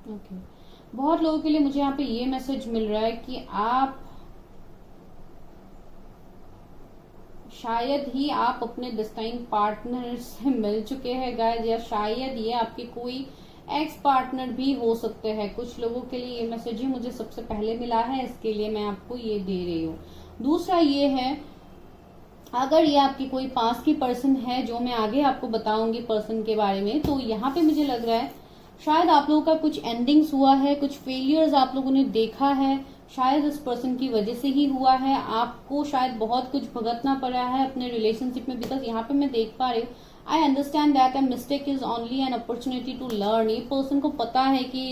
ओके, बहुत लोगों के लिए मुझे यहाँ पे ये मैसेज मिल रहा है कि आप शायद ही अपने डेस्टाइन पार्टनर से मिल चुके हैं गाइज, या शायद ये आपके कोई एक्स पार्टनर भी हो सकते हैं। कुछ लोगों के लिए ये मैसेज ही मुझे सबसे पहले मिला है, इसके लिए मैं आपको ये दे रही हूँ। दूसरा ये है, अगर ये आपकी कोई पास की पर्सन है, जो मैं आगे आपको बताऊंगी पर्सन के बारे में, तो यहाँ पे मुझे लग रहा है शायद आप लोगों का कुछ एंडिंग्स हुआ है, कुछ फेलियर्स आप लोगों ने देखा है, शायद इस पर्सन की वजह से ही हुआ है। आपको शायद बहुत कुछ भुगतना पड़ा है अपने रिलेशनशिप में, बिकॉज यहाँ पे मैं देख पा रही हूँ, I understand that a mistake is only an opportunity to learn. ये पर्सन को पता है कि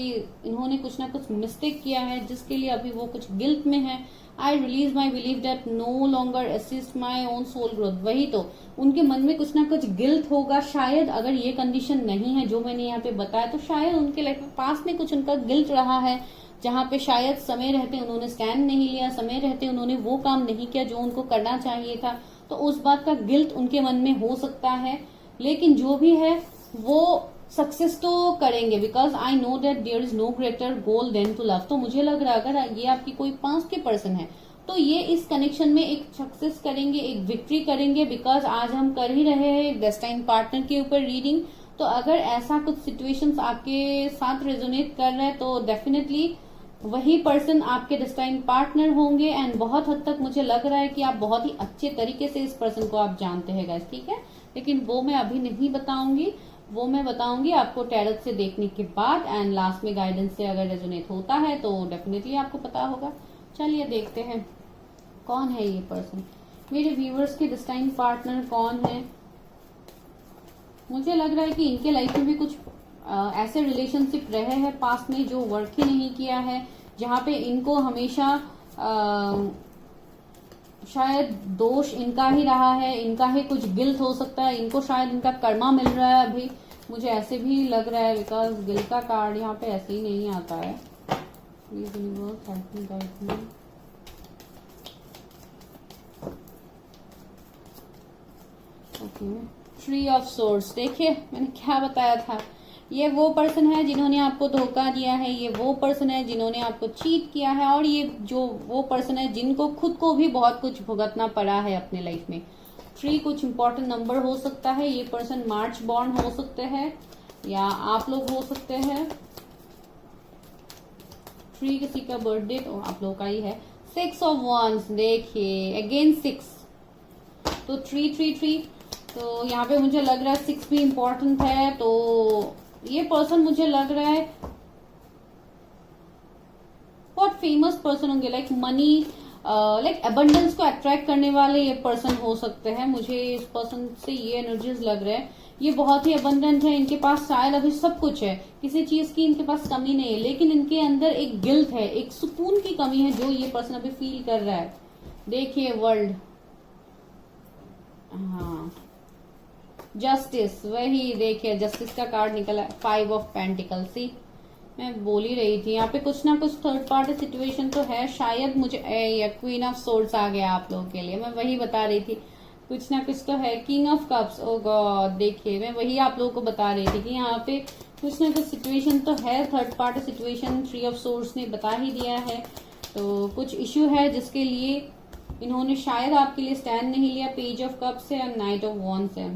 इन्होंने कुछ ना कुछ मिस्टेक किया है, जिसके लिए अभी वो कुछ गिल्ट में है। I release my believe that no longer assist my own soul growth. वही तो, उनके मन में कुछ ना कुछ गिल्ट होगा शायद। अगर ये कंडीशन नहीं है जो मैंने यहाँ पे बताया, तो शायद उनके लाइफ में पास में कुछ उनका गिल्ट रहा है, जहां पे शायद समय रहते उन्होंने स्टैंड नहीं लिया, समय रहते उन्होंने वो काम नहीं किया जो उनको करना चाहिए था, तो उस बात का गिल्ट उनके मन में हो सकता है। लेकिन जो भी है वो सक्सेस तो करेंगे, because I know that there is no greater goal than to love. तो मुझे लग रहा है अगर ये आपकी कोई पास के पर्सन है, तो ये इस कनेक्शन में एक सक्सेस करेंगे, एक विक्ट्री करेंगे, बिकॉज आज हम कर ही रहे हैं डेस्टाइन पार्टनर के ऊपर रीडिंग। तो अगर ऐसा कुछ सिचुएशंस आपके साथ रेजोनेट कर रहा है, तो डेफिनेटली वही पर्सन आपके डेस्टाइन पार्टनर होंगे। एंड बहुत हद तक मुझे लग रहा है कि आप बहुत ही अच्छे तरीके से इस पर्सन को आप जानते हैं गाइस, ठीक है। लेकिन वो मैं अभी नहीं बताऊंगी, वो मैं बताऊंगी आपको टैरट से देखने के बाद, एंड लास्ट में गाइडेंस से अगर रेजोनेट होता है तो डेफिनेटली आपको पता होगा। चलिए देखते हैं कौन है ये पर्सन, मेरे व्यूअर्स के डेस्टाइन पार्टनर कौन है। मुझे लग रहा है कि इनके लाइफ में भी कुछ ऐसे रिलेशनशिप रहे हैं पास में जो वर्क ही नहीं किया है, जहां पे इनको हमेशा शायद दोष इनका ही रहा है, इनका ही कुछ गिल्ट हो सकता है, इनको शायद इनका कर्मा मिल रहा है अभी, मुझे ऐसे भी लग रहा है, बिकॉज गिल्ट का कार्ड यहाँ पे ऐसे ही नहीं आता है। Please universe help me guide me. Okay, three of swords. देखिए मैंने क्या बताया था, ये वो पर्सन है जिन्होंने आपको धोखा दिया है, ये वो पर्सन है जिन्होंने आपको चीट किया है, और ये जो वो पर्सन है जिनको खुद को भी बहुत कुछ भुगतना पड़ा है अपने लाइफ में। 3 कुछ इंपॉर्टेंट नंबर हो सकता है, ये पर्सन मार्च बॉर्न हो सकते हैं या आप लोग हो सकते हैं। 3 किसी का बर्थडे तो आप लोग का ही है। 6 ऑफ wands, देखिए अगेन 6, तो 3 तो यहाँ पे मुझे लग रहा है 6 भी इम्पोर्टेंट है। तो ये पर्सन मुझे लग रहा है बहुत फेमस पर्सन होंगे, लाइक मनी, लाइक अबंडेंस को अट्रैक्ट करने वाले ये पर्सन हो सकते हैं। मुझे इस पर्सन से ये एनर्जीज लग रहे हैं, ये बहुत ही अबंडेंट है, इनके पास शायद अभी सब कुछ है, किसी चीज की इनके पास कमी नहीं है, लेकिन इनके अंदर एक गिल्ट है, एक सुकून की कमी है जो ये पर्सन अभी फील कर रहा है। देखिए वर्ल्ड, हाँ जस्टिस, वही देखिए जस्टिस का कार्ड निकला, 5 ऑफ पेंटिकल। सी मैं बोल ही रही थी यहाँ पे कुछ ना कुछ थर्ड पार्टी सिचुएशन तो है शायद। मुझे क्वीन ऑफ सोर्ड्स आ गया आप लोगों के लिए, मैं वही बता रही थी, कुछ ना कुछ तो है। King of cups, oh God, देखिए मैं वही आप लोगों को बता रही थी कि यहाँ पे कुछ ना कुछ सिचुएशन तो है, third party situation 3 of swords ने बता ही दिया है। तो कुछ इश्यू है जिसके लिए इन्होंने शायद आपके लिए स्टैंड नहीं लिया। पेज ऑफ कप्स है और नाइट ऑफ वॉन्ड्स है।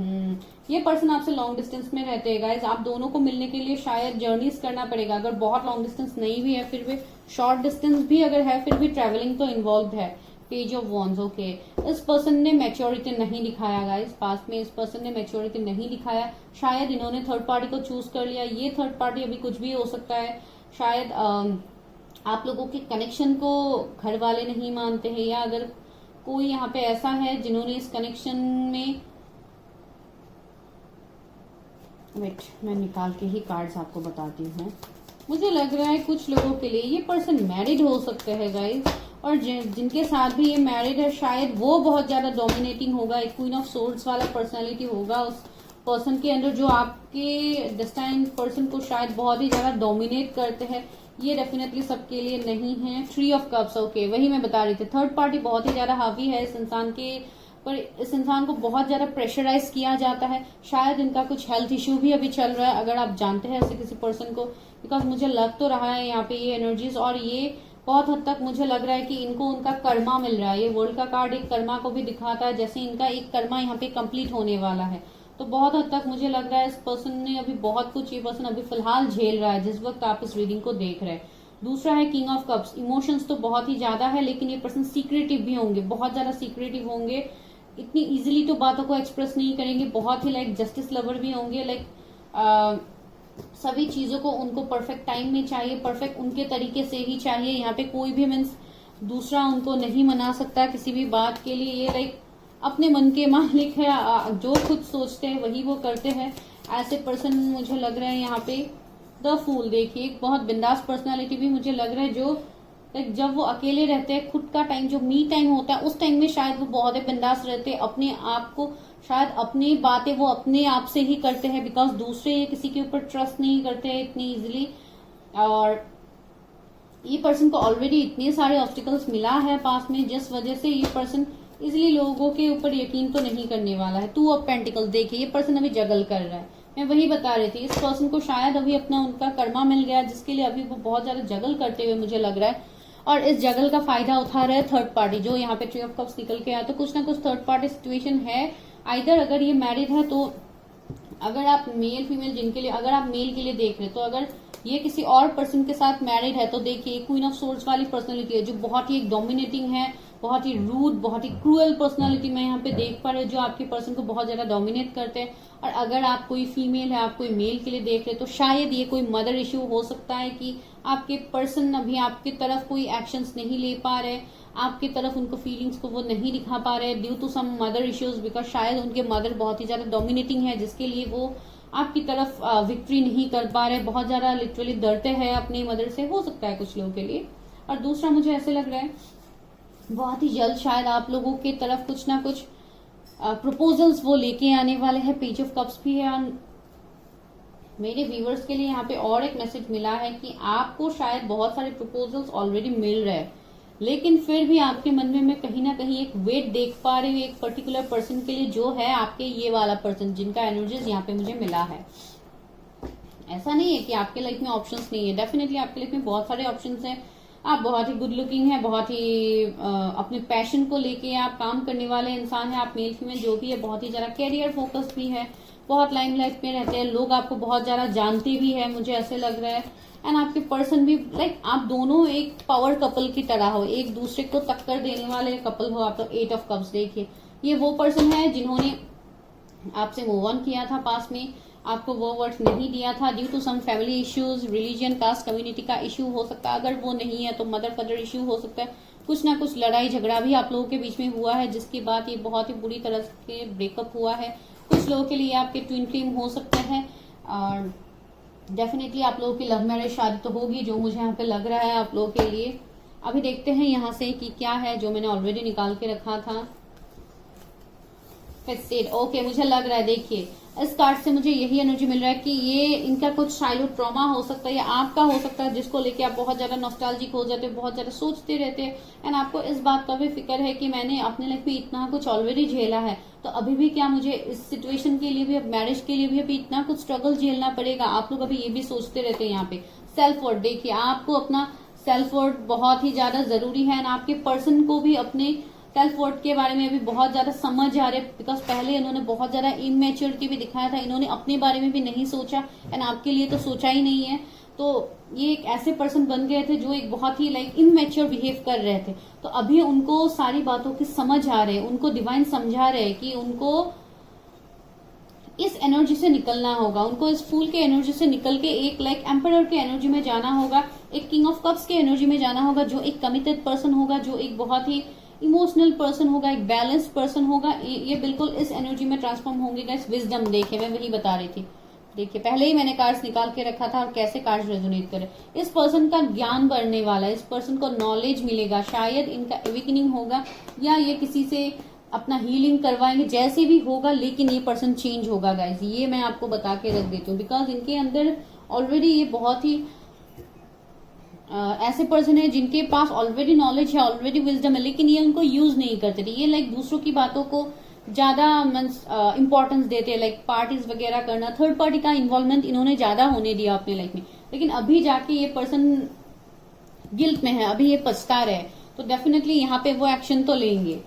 ये पर्सन आपसे लॉन्ग डिस्टेंस में रहते हैं गाइज, आप दोनों को मिलने के लिए शायद जर्नीज करना पड़ेगा। अगर बहुत लॉन्ग डिस्टेंस नहीं भी है, फिर भी शॉर्ट डिस्टेंस भी अगर है, फिर भी ट्रेवलिंग तो इन्वॉल्व है। पेज ऑफ वॉन्ड्स, ओके, इस पर्सन ने मैच्योरिटी नहीं दिखाया गाइज, पास में इस पर्सन ने मैच्योरिटी नहीं दिखाया। शायद इन्होंने थर्ड पार्टी को चूज कर लिया, ये थर्ड पार्टी अभी कुछ भी हो सकता है। शायद आप लोगों के कनेक्शन को घर वाले नहीं मानते हैं, या अगर कोई यहाँ पे ऐसा है जिन्होंने इस कनेक्शन में, वेट मैं निकाल के ही कार्ड्स आपको बताती हूँ। मुझे लग रहा है कुछ लोगों के लिए ये पर्सन मैरिड हो सकते हैं गाइज, और जिनके साथ भी ये मैरिड है शायद वो बहुत ज्यादा डोमिनेटिंग होगा, एक क्वीन ऑफ सोर्ड्स वाला पर्सनालिटी होगा उस पर्सन के अंदर, जो आपके डेस्टाइन पर्सन को शायद बहुत ही ज्यादा डोमिनेट करते हैं। ये डेफिनेटली सबके लिए नहीं है। 3 ऑफ कप्स, ओके, वही मैं बता रही थी, थर्ड पार्टी बहुत ही ज्यादा हावी है इस इंसान के पर, इस इंसान को बहुत ज्यादा प्रेशराइज किया जाता है। शायद इनका कुछ हेल्थ इश्यू भी अभी चल रहा है, अगर आप जानते हैं ऐसे किसी पर्सन को, बिकॉज मुझे लग तो रहा है यहाँ पे ये एनर्जीज, और ये बहुत हद तक मुझे लग रहा है कि इनको उनका कर्मा मिल रहा है। ये वर्ल्ड का कार्ड एक कर्मा को भी दिखाता है, जैसे इनका एक कर्मा यहाँ पे कंप्लीट होने वाला है। तो बहुत हद तक मुझे लग रहा है इस पर्सन ने अभी बहुत कुछ, ये पर्सन अभी फिलहाल झेल रहा है जिस वक्त आप इस रीडिंग को देख रहे हैं। दूसरा है किंग ऑफ कप्स। इमोशंस तो बहुत ही ज्यादा है, लेकिन ये पर्सन सीक्रेटिव भी होंगे, बहुत ज्यादा सीक्रेटिव होंगे, इतनी इजीली तो बातों को एक्सप्रेस नहीं करेंगे, बहुत ही लाइक जस्टिस लवर भी होंगे, लाइक सभी चीजों को उनको परफेक्ट टाइम में चाहिए, परफेक्ट उनके तरीके से ही चाहिए। यहाँ पे कोई भी मीन्स दूसरा उनको नहीं मना सकता किसी भी बात के लिए। ये लाइक अपने मन के मालिक है, जो खुद सोचते हैं वही वो करते हैं। ऐसे पर्सन मुझे लग रहा है यहाँ पे द फूल। देखिए एक बहुत बिंदास पर्सनालिटी भी मुझे लग रहा है, जो लाइक जब वो अकेले रहते हैं, खुद का टाइम जो मी टाइम होता है उस टाइम में शायद वो बहुत ही बिंदास रहते हैं, अपने आप को शायद अपनी बातें वो अपने आप से ही करते हैं, बिकॉज दूसरे ये किसी के ऊपर ट्रस्ट नहीं करते हैं इतनी इजिली। और ये पर्सन को ऑलरेडी इतने सारे ऑब्स्टिकल्स मिला है पास में, जिस वजह से ये पर्सन इजिली लोगों के ऊपर यकीन तो नहीं करने वाला है। 2 ऑफ पेंटिकल्स। देखिए ये पर्सन अभी जगल कर रहा है, मैं वही बता रही थी, इस पर्सन को शायद अभी अपना उनका कर्मा मिल गया, जिसके लिए अभी वो बहुत ज्यादा जगल करते हुए मुझे लग रहा है। और इस जगल का फायदा उठा रहा है थर्ड पार्टी, जो यहाँ पे 3 ऑफ कप्स निकल के आया, तो कुछ ना कुछ थर्ड पार्टी सिचुएशन है। आइदर अगर ये मैरिड है, तो अगर आप मेल फीमेल जिनके लिए, अगर आप मेल के लिए देख रहे, तो अगर ये किसी और पर्सन के साथ मैरिड है, तो देखिए क्वीन ऑफ सोर्ड्स वाली पर्सनालिटी है, जो बहुत ही डोमिनेटिंग है, बहुत ही रूड, बहुत ही क्रूअल पर्सनालिटी मैं यहाँ पे देख पा रही हूँ, जो आपके पर्सन को बहुत ज्यादा डोमिनेट करते हैं। और अगर आप कोई फीमेल है, आप कोई मेल के लिए देख रहे, तो शायद ये कोई मदर इश्यू हो सकता है कि आपके पर्सन अभी आपकी तरफ कोई एक्शंस नहीं ले पा रहे, आपकी तरफ उनको फीलिंग्स को वो नहीं दिखा पा रहे due to some mother issues, because शायद उनके मदर बहुत ही ज्यादा डोमिनेटिंग है, जिसके लिए वो आपकी तरफ विक्ट्री नहीं कर पा रहे, बहुत ज्यादा लिटरली डरते हैं अपनी मदर से, हो सकता है कुछ लोगों के लिए। और दूसरा मुझे ऐसे लग रहा है बहुत ही जल्द शायद आप लोगों की तरफ कुछ ना कुछ प्रपोजल्स वो लेके आने वाले हैं। पेज ऑफ कप्स भी है। और मेरे व्यूअर्स के लिए यहाँ पे और एक मैसेज मिला है कि आपको शायद बहुत सारे प्रपोजल्स ऑलरेडी मिल रहे हैं, लेकिन फिर भी आपके मन में मैं कहीं ना कहीं एक वेट देख पा रही हूँ एक पर्टिकुलर पर्सन के लिए, जो है आपके ये वाला पर्सन, जिनका एनर्जीज यहाँ पे मुझे मिला है। ऐसा नहीं है कि आपके लाइफ में ऑप्शंस नहीं है, डेफिनेटली आपके लाइफ में बहुत सारे ऑप्शंस हैं। आप बहुत ही गुड लुकिंग है, बहुत ही अपने पैशन को लेके आप काम करने वाले इंसान है, आप मेल फीमेल जो भी है, बहुत ही ज्यादा कैरियर फोकस भी है, बहुत लाइमलाइट में रहते हैं, लोग आपको बहुत ज्यादा जानते भी है, मुझे ऐसे लग रहा है। एंड आपके पर्सन भी लाइक आप दोनों एक पावर कपल की तरह हो, एक दूसरे को टक्कर देने वाले कपल हो आप। तो 8 ऑफ कप्स देखिए, ये वो पर्सन है जिन्होंने आपसे मूव ऑन किया था पास में, आपको वो वर्ड नहीं दिया था due to some family issues, religion, caste, community का इश्यू हो सकता है, अगर वो नहीं है तो मदर फादर इश्यू हो सकता है, कुछ ना कुछ लड़ाई झगड़ा भी आप लोगों के बीच में हुआ है, जिसके बाद ये बहुत ही बुरी तरह से ब्रेकअप हुआ है। कुछ लोगों के लिए आपके ट्विन फ्लेम हो सकते हैं, और डेफिनेटली आप लोगों की लव मैरिज शादी तो होगी, जो मुझे यहाँ पे लग रहा है आप लोगों के लिए। अभी देखते हैं यहाँ से कि क्या है जो मैंने ऑलरेडी निकाल के रखा था। ओके, मुझे लग रहा है, देखिए इस कार्ड से मुझे यही एनर्जी मिल रहा है कि ये इनका कुछ चाइल्डहुड ट्रॉमा हो सकता है या आपका हो सकता है, जिसको लेके आप बहुत ज्यादा नॉस्टैल्जिक हो जाते हैं, बहुत ज्यादा सोचते रहते हैं। एंड आपको इस बात का भी फिक्र है कि मैंने अपने लाइफ में इतना कुछ ऑलरेडी झेला है, तो अभी भी क्या मुझे इस सिचुएशन के लिए भी, मैरिज के लिए भी अभी इतना कुछ स्ट्रगल झेलना पड़ेगा। आप लोग अभी ये भी सोचते रहते हैं। यहाँ पे सेल्फ वर्थ देखिए, आपको अपना सेल्फ वर्थ बहुत ही ज्यादा जरूरी है, एंड आपके पर्सन को भी अपने सेल्फ वर्थ के बारे में अभी बहुत ज्यादा समझ आ रहे, बिकॉज पहले इन्होंने बहुत ज्यादा इमेच्योरिटी भी दिखाया था, इन्होंने अपने बारे में भी नहीं सोचा, एंड आपके लिए तो सोचा ही नहीं है। तो ये एक ऐसे पर्सन बन गए थे जो एक बहुत ही लाइक इमेच्योर बिहेव कर रहे थे, तो अभी उनको सारी बातों की समझ आ रहे, उनको डिवाइन समझा रहे कि उनको इस एनर्जी से निकलना होगा, उनको इस फूल के एनर्जी से निकल के एक लाइक एम्परर के एनर्जी में जाना होगा, एक किंग ऑफ कप्स के एनर्जी में जाना होगा, जो एक कमिटेड पर्सन होगा, जो एक बहुत ही इमोशनल पर्सन होगा, एक बैलेंस्ड पर्सन होगा। ये बिल्कुल इस एनर्जी में ट्रांसफॉर्म होंगे गाइस। विजडम देखिए, मैं वही बता रही थी, देखिए पहले ही मैंने कार्ड्स निकाल के रखा था और कैसे कार्ड्स रेजोनेट करे। इस पर्सन का ज्ञान बढ़ने वाला है, इस पर्सन को नॉलेज मिलेगा, शायद इनका एवेकनिंग होगा या ये किसी से अपना हीलिंग करवाएंगे, जैसे भी होगा, लेकिन ये पर्सन चेंज होगा गाइस, ये मैं आपको बता के रख देती हूँ, बिकॉज इनके अंदर ऑलरेडी ये बहुत ही ऐसे पर्सन है जिनके पास ऑलरेडी नॉलेज है, ऑलरेडी विजडम है, लेकिन ये उनको यूज नहीं करते थे। ये लाइक दूसरों की बातों को ज्यादा इंपॉर्टेंस देते हैं, लाइक पार्टीज वगैरह करना, थर्ड पार्टी का इन्वॉल्वमेंट इन्होंने ज्यादा होने दिया अपने लाइफ में। लेकिन अभी जाके ये पर्सन गिल्ट में है, अभी ये पछता रहे, तो डेफिनेटली यहाँ पे वो एक्शन तो लेंगे,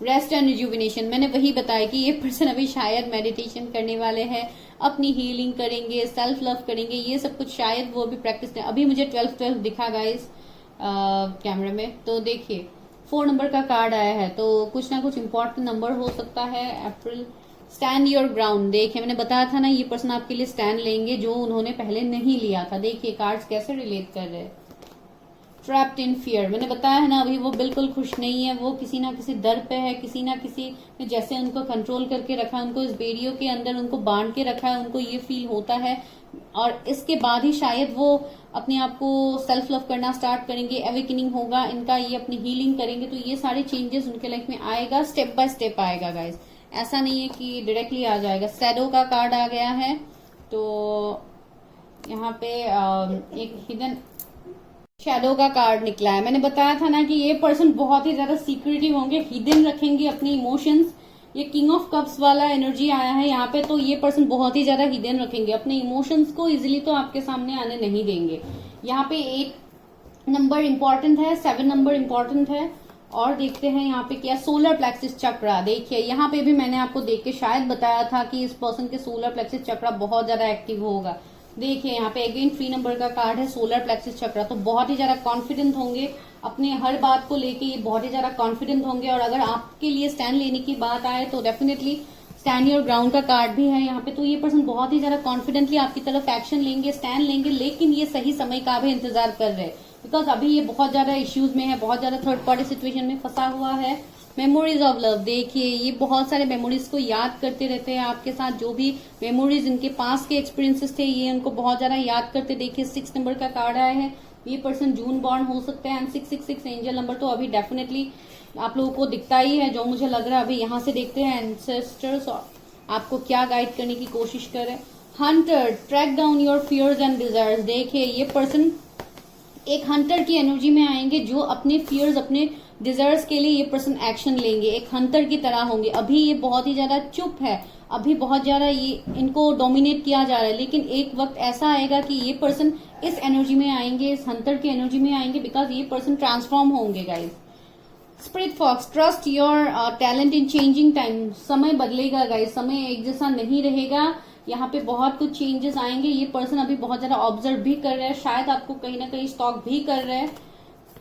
रेस्ट एंड रिजुविनेशन, मैंने वही बताया कि ये पर्सन अभी शायद मेडिटेशन करने वाले हैं, अपनी हीलिंग करेंगे, सेल्फ लव करेंगे, ये सब कुछ शायद वो भी प्रैक्टिस करें। अभी मुझे 12 दिखा गाइस कैमरे में, तो देखिए 4 नंबर का कार्ड आया है, तो कुछ ना कुछ इंपॉर्टेंट नंबर हो सकता है। अप्रैल, स्टैंड योर ग्राउंड, देखिए मैंने बताया था ना ये पर्सन आपके लिए स्टैंड लेंगे जो उन्होंने पहले नहीं लिया था। देखिए कार्ड्स कैसे रिलेट कर रहे हैं। ट्रैप्ड इन फियर, मैंने बताया है ना अभी वो बिल्कुल खुश नहीं है, वो किसी ना किसी दर पे है, किसी ना किसी ने जैसे उनको कंट्रोल करके रखा है, उनको इस बेड़ियों के अंदर उनको बांध के रखा है, उनको ये फील होता है। और इसके बाद ही शायद वो अपने आप को सेल्फ लव करना स्टार्ट करेंगे, अवेकनिंग होगा इनका, ये अपनी हीलिंग करेंगे, तो ये सारे चेंजेस उनके लाइफ में आएगा, स्टेप बाय स्टेप आएगा गाइज, ऐसा नहीं है कि डायरेक्टली आ जाएगा। शैडो का कार्ड आ गया है, तो यहाँ पे एक हिडन शैडो का कार्ड निकला है। मैंने बताया था ना कि ये पर्सन बहुत ही ज्यादा सीक्रेटिव होंगे, हिडन रखेंगे अपने इमोशंस। ये किंग ऑफ कप्स वाला एनर्जी आया है यहाँ पे, तो ये पर्सन बहुत ही ज्यादा हिडन रखेंगे अपने इमोशंस को, इजिली तो आपके सामने आने नहीं देंगे। यहाँ पे 8 नंबर इंपॉर्टेंट है, 7 नंबर इंपॉर्टेंट है। और देखते हैं यहाँ पे क्या, सोलर प्लेक्सिस चक्रा, देखिए यहाँ पे भी मैंने आपको देख के शायद बताया था कि इस पर्सन के सोलर प्लेक्सिस चक्रा बहुत ज्यादा एक्टिव होगा। देखिए यहाँ पे अगेन 3 नंबर का कार्ड है, सोलर प्लेक्सिस चक्रा, तो बहुत ही ज्यादा कॉन्फिडेंट होंगे अपने हर बात को लेके, ये बहुत ही ज्यादा कॉन्फिडेंट होंगे। और अगर आपके लिए स्टैंड लेने की बात आए तो डेफिनेटली स्टैंड योर ग्राउंड का कार्ड भी है यहाँ पे, तो ये पर्सन बहुत ही ज्यादा कॉन्फिडेंटली आपकी तरफ एक्शन लेंगे, स्टैंड लेंगे, लेकिन ये सही समय का भी इंतजार कर रहे हैं, बिकॉज अभी ये बहुत ज्यादा इश्यूज में है, बहुत ज्यादा थर्ड पार्टी सिचुएशन में फंसा हुआ है। मेमोरीज ऑफ लव, देखिए ये बहुत सारे मेमोरीज को याद करते रहते हैं आपके साथ, जो भी मेमोरीज इनके पास के एक्सपीरियंसेस थे ये उनको बहुत ज्यादा याद करते। देखिए 6 नंबर का कार्ड आया है, ये पर्सन जून बॉर्न हो सकते हैं, एंड 666 एंजल नंबर तो अभी डेफिनेटली आप लोगों को दिखता ही है, जो मुझे लग रहा है। अभी यहाँ से देखते हैं एंसेस्टर्स आपको क्या गाइड करने की कोशिश कर रहे हैं। Hunter, track down your fears and desires, देखिए ये पर्सन एक हंटर की एनर्जी में आएंगे, जो अपने फियर्स, अपने डिजायर्स के लिए ये पर्सन एक्शन लेंगे, एक हंटर की तरह होंगे। अभी ये बहुत ही ज्यादा चुप है, अभी बहुत ज्यादा ये इनको डोमिनेट किया जा रहा है, लेकिन एक वक्त ऐसा आएगा कि ये पर्सन इस एनर्जी में आएंगे, इस हंटर की एनर्जी में आएंगे, बिकॉज ये पर्सन ट्रांसफॉर्म होंगे guys. Spirit fox, trust your talent in changing time, समय बदलेगा गाइज, समय एक जैसा नहीं रहेगा, यहाँ पे बहुत कुछ चेंजेस आएंगे। ये पर्सन अभी बहुत ज्यादा ऑब्जर्व भी कर रहे हैं, शायद आपको कहीं ना कहीं स्टॉक भी कर रहे हैं।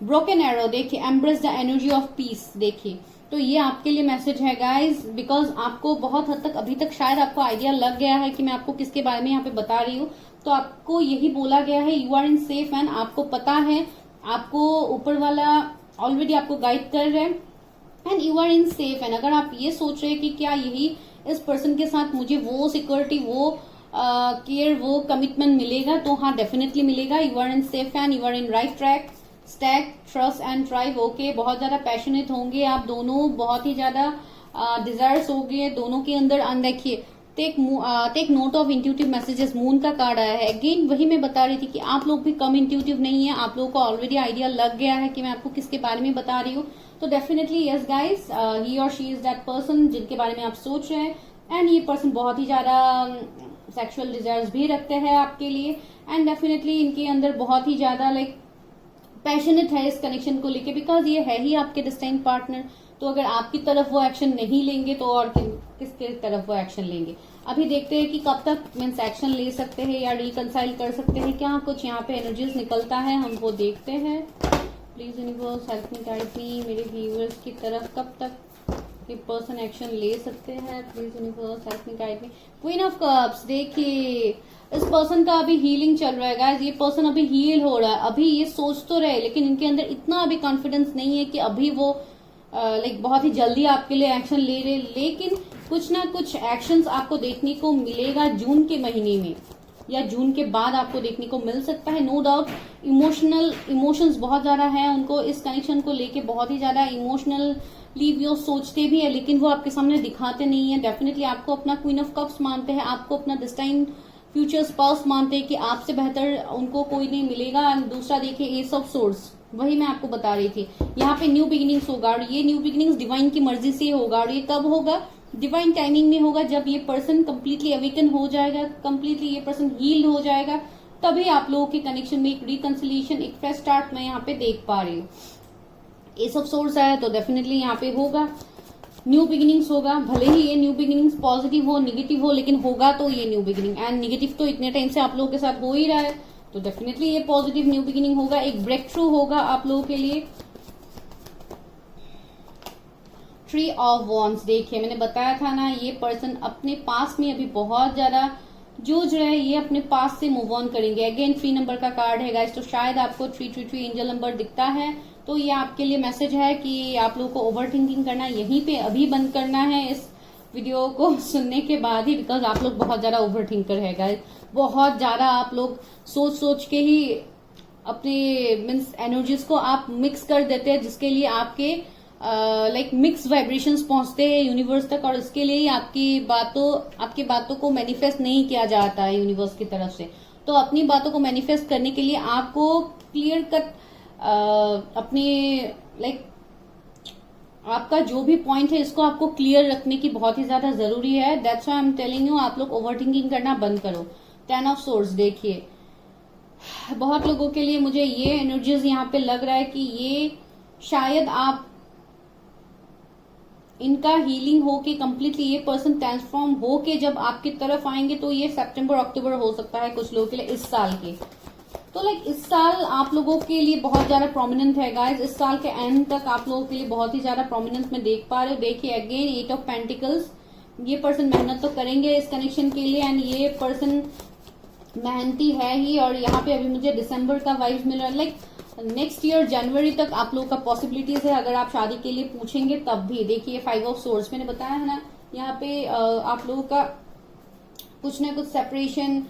ब्रोकन एरो, देखिए embrace the energy of peace, देखिए तो ये आपके लिए मैसेज है गाइज, बिकॉज आपको बहुत हद तक अभी तक शायद आपको आइडिया लग गया है कि मैं आपको किसके बारे में यहाँ पे बता रही हूँ, तो आपको यही बोला गया है, you are in safe and आपको पता है, आपको ऊपर वाला ऑलरेडी आपको गाइड कर रहे हैं, and you are in safe. And अगर आप ये सोच रहे हैं कि क्या यही इस पर्सन के साथ मुझे वो सिक्योरिटी, वो केयर, वो कमिटमेंट मिलेगा, तो हाँ डेफिनेटली मिलेगा। You are in safe and you are in right track. Stag, trust and thrive, okay, बहुत ज्यादा पैशनेट होंगे आप दोनों, बहुत ही ज्यादा डिजायर्स होंगे दोनों के अंदर। देखिए take note of intuitive messages, moon का कार्ड आया है। अगेन वही मैं बता रही थी कि आप लोग भी कम इंट्यूटिव नहीं है, आप लोगों को ऑलरेडी आइडिया लग गया है कि मैं आपको किसके बारे में बता रही हूँ, तो डेफिनेटली यस गाइस, ही और शी इज दैट पर्सन जिनके बारे में आप सोच रहे हैं। एंड ये पर्सन बहुत ही ज्यादा सेक्सुअल डिजायर्स भी रखते हैं आपके लिए, एंड डेफिनेटली इनके अंदर बहुत ही ज्यादा लाइक पैशनेट है इस कनेक्शन को लेके, बिकॉज ये है ही आपके डिस्टाइंट पार्टनर। तो अगर आपकी तरफ वो एक्शन नहीं लेंगे तो और किसके तरफ वो एक्शन लेंगे। अभी देखते हैं कि कब तक मीन्स एक्शन ले सकते हैं या रिकंसाइल कर सकते हैं, क्या कुछ यहाँ पे एनर्जीज निकलता है हम वो देखते हैं। Please universe help me, guide me, मेरे व्यूअर्स की तरफ कब तक ये पर्सन एक्शन ले सकते हैं। Please universe help me, guide me. Queen of cups, देखिए इस पर्सन का अभी हीलिंग चल रहा है गाइस, ये पर्सन अभी हील हो रहा है। अभी ये सोच तो रहे लेकिन इनके अंदर इतना अभी कॉन्फिडेंस नहीं है कि अभी वो लाइक बहुत ही जल्दी आपके लिए एक्शन ले रहे, लेकिन कुछ ना कुछ एक्शंस आपको देखने को मिलेगा जून के महीने में या जून के बाद आपको देखने को मिल सकता है। नो डाउट इमोशंस बहुत ज्यादा है उनको इस कनेक्शन को लेके, बहुत ही ज्यादा इमोशनली वो सोचते भी है लेकिन वो आपके सामने दिखाते नहीं है। डेफिनेटली आपको अपना क्वीन ऑफ कप्स मानते हैं, आपको अपना डिस्टाइन फ्यूचर स्पाउस मानते हैं कि आपसे बेहतर उनको कोई नहीं मिलेगा। दूसरा देखिए एस ऑफ सोर्स, वही मैं आपको बता रही थी, यहाँ पे न्यू बिगिनिंग्स होगा और ये न्यू बिगिनिंग्स डिवाइन की मर्जी से होगा। और ये कब होगा? डिवाइन टाइमिंग में होगा, जब ये पर्सन कंप्लीटली अवेकन हो जाएगा, कंप्लीटली ये पर्सन हील्ड हो जाएगा, तभी आप लोगों के कनेक्शन में एक रिकंसिलिएशन, एक फ्रेश स्टार्ट मैं यहाँ पे देख पा रही हूँ। एस ऑफ सोर्स आया तो डेफिनेटली यहाँ पे होगा। न्यू बिगिनिंग्स होगा, भले ही ये न्यू बिगिनिंग्स पॉजिटिव हो निगेटिव हो, लेकिन होगा तो ये न्यू बिगिनिंग। एंड निगेटिव तो इतने टाइम से आप लोगों के साथ हो ही रहा है, तो डेफिनेटली ये पॉजिटिव न्यू बिगिनिंग होगा, एक ब्रेक थ्रू होगा आप लोगों के लिए। ट्री ऑफ वॉन्ड्स, देखिए मैंने बताया था ना, ये पर्सन अपने पास में अभी बहुत ज्यादा जूझ रहे हैं, ये अपने पास से मूव ऑन करेंगे। अगेन 3 नंबर का कार्ड है गाइस, तो शायद आपको 333 एंजल नंबर दिखता है, तो ये आपके लिए मैसेज है कि आप लोगों को ओवर थिंकिंग करना यहीं पे अभी बंद करना है इस वीडियो को सुनने के बाद ही, बिकॉज आप लोग बहुत ज्यादा ओवर थिंकर है गाइस, बहुत ज्यादा आप लोग सोच सोच के ही अपने मीन्स एनर्जीज को आप मिक्स कर देते हैं, जिसके लिए आपके लाइक मिक्स वाइब्रेशंस पहुंचते हैं यूनिवर्स तक, और इसके लिए आपकी बातों को मैनिफेस्ट नहीं किया जाता है यूनिवर्स की तरफ से। तो अपनी बातों को मैनिफेस्ट करने के लिए आपको क्लियर कट अपने लाइक आपका जो भी पॉइंट है इसको आपको क्लियर रखने की बहुत ही ज्यादा जरूरी है। That's why I am telling you, आप लोग ओवर थिंकिंग करना बंद करो। 10 ऑफ सोर्ड्स, देखिए बहुत लोगों के लिए मुझे ये एनर्जीज यहाँ पे लग रहा है कि ये शायद आप इनका हीलिंग हो के कम्प्लीटली ये पर्सन ट्रांसफॉर्म हो के जब आपकी तरफ आएंगे, तो ये सितंबर अक्टूबर हो सकता है कुछ लोगों के लिए इस साल के। तो लाइक इस साल आप लोगों के लिए बहुत ज्यादा प्रोमिनेंट है गाइज, इस साल के एंड तक आप लोगों के लिए बहुत ही ज्यादा प्रोमिनेंट में देख पा रहे हो। देखिए अगेन 8 ऑफ पेंटिकल्स, ये पर्सन मेहनत तो करेंगे इस कनेक्शन के लिए, एंड ये पर्सन मेहनती है ही, और यहाँ पे अभी मुझे दिसंबर का वाइब्स मिल रहा है, लाइक नेक्स्ट ईयर जनवरी तक आप लोगों का पॉसिबिलिटीज है अगर आप शादी के लिए पूछेंगे तब भी। देखिए 5 ऑफ सोर्ड्स, मैंने बताया है ना, यहाँ पे आप लोगों का कुछ ना कुछ सेपरेशन,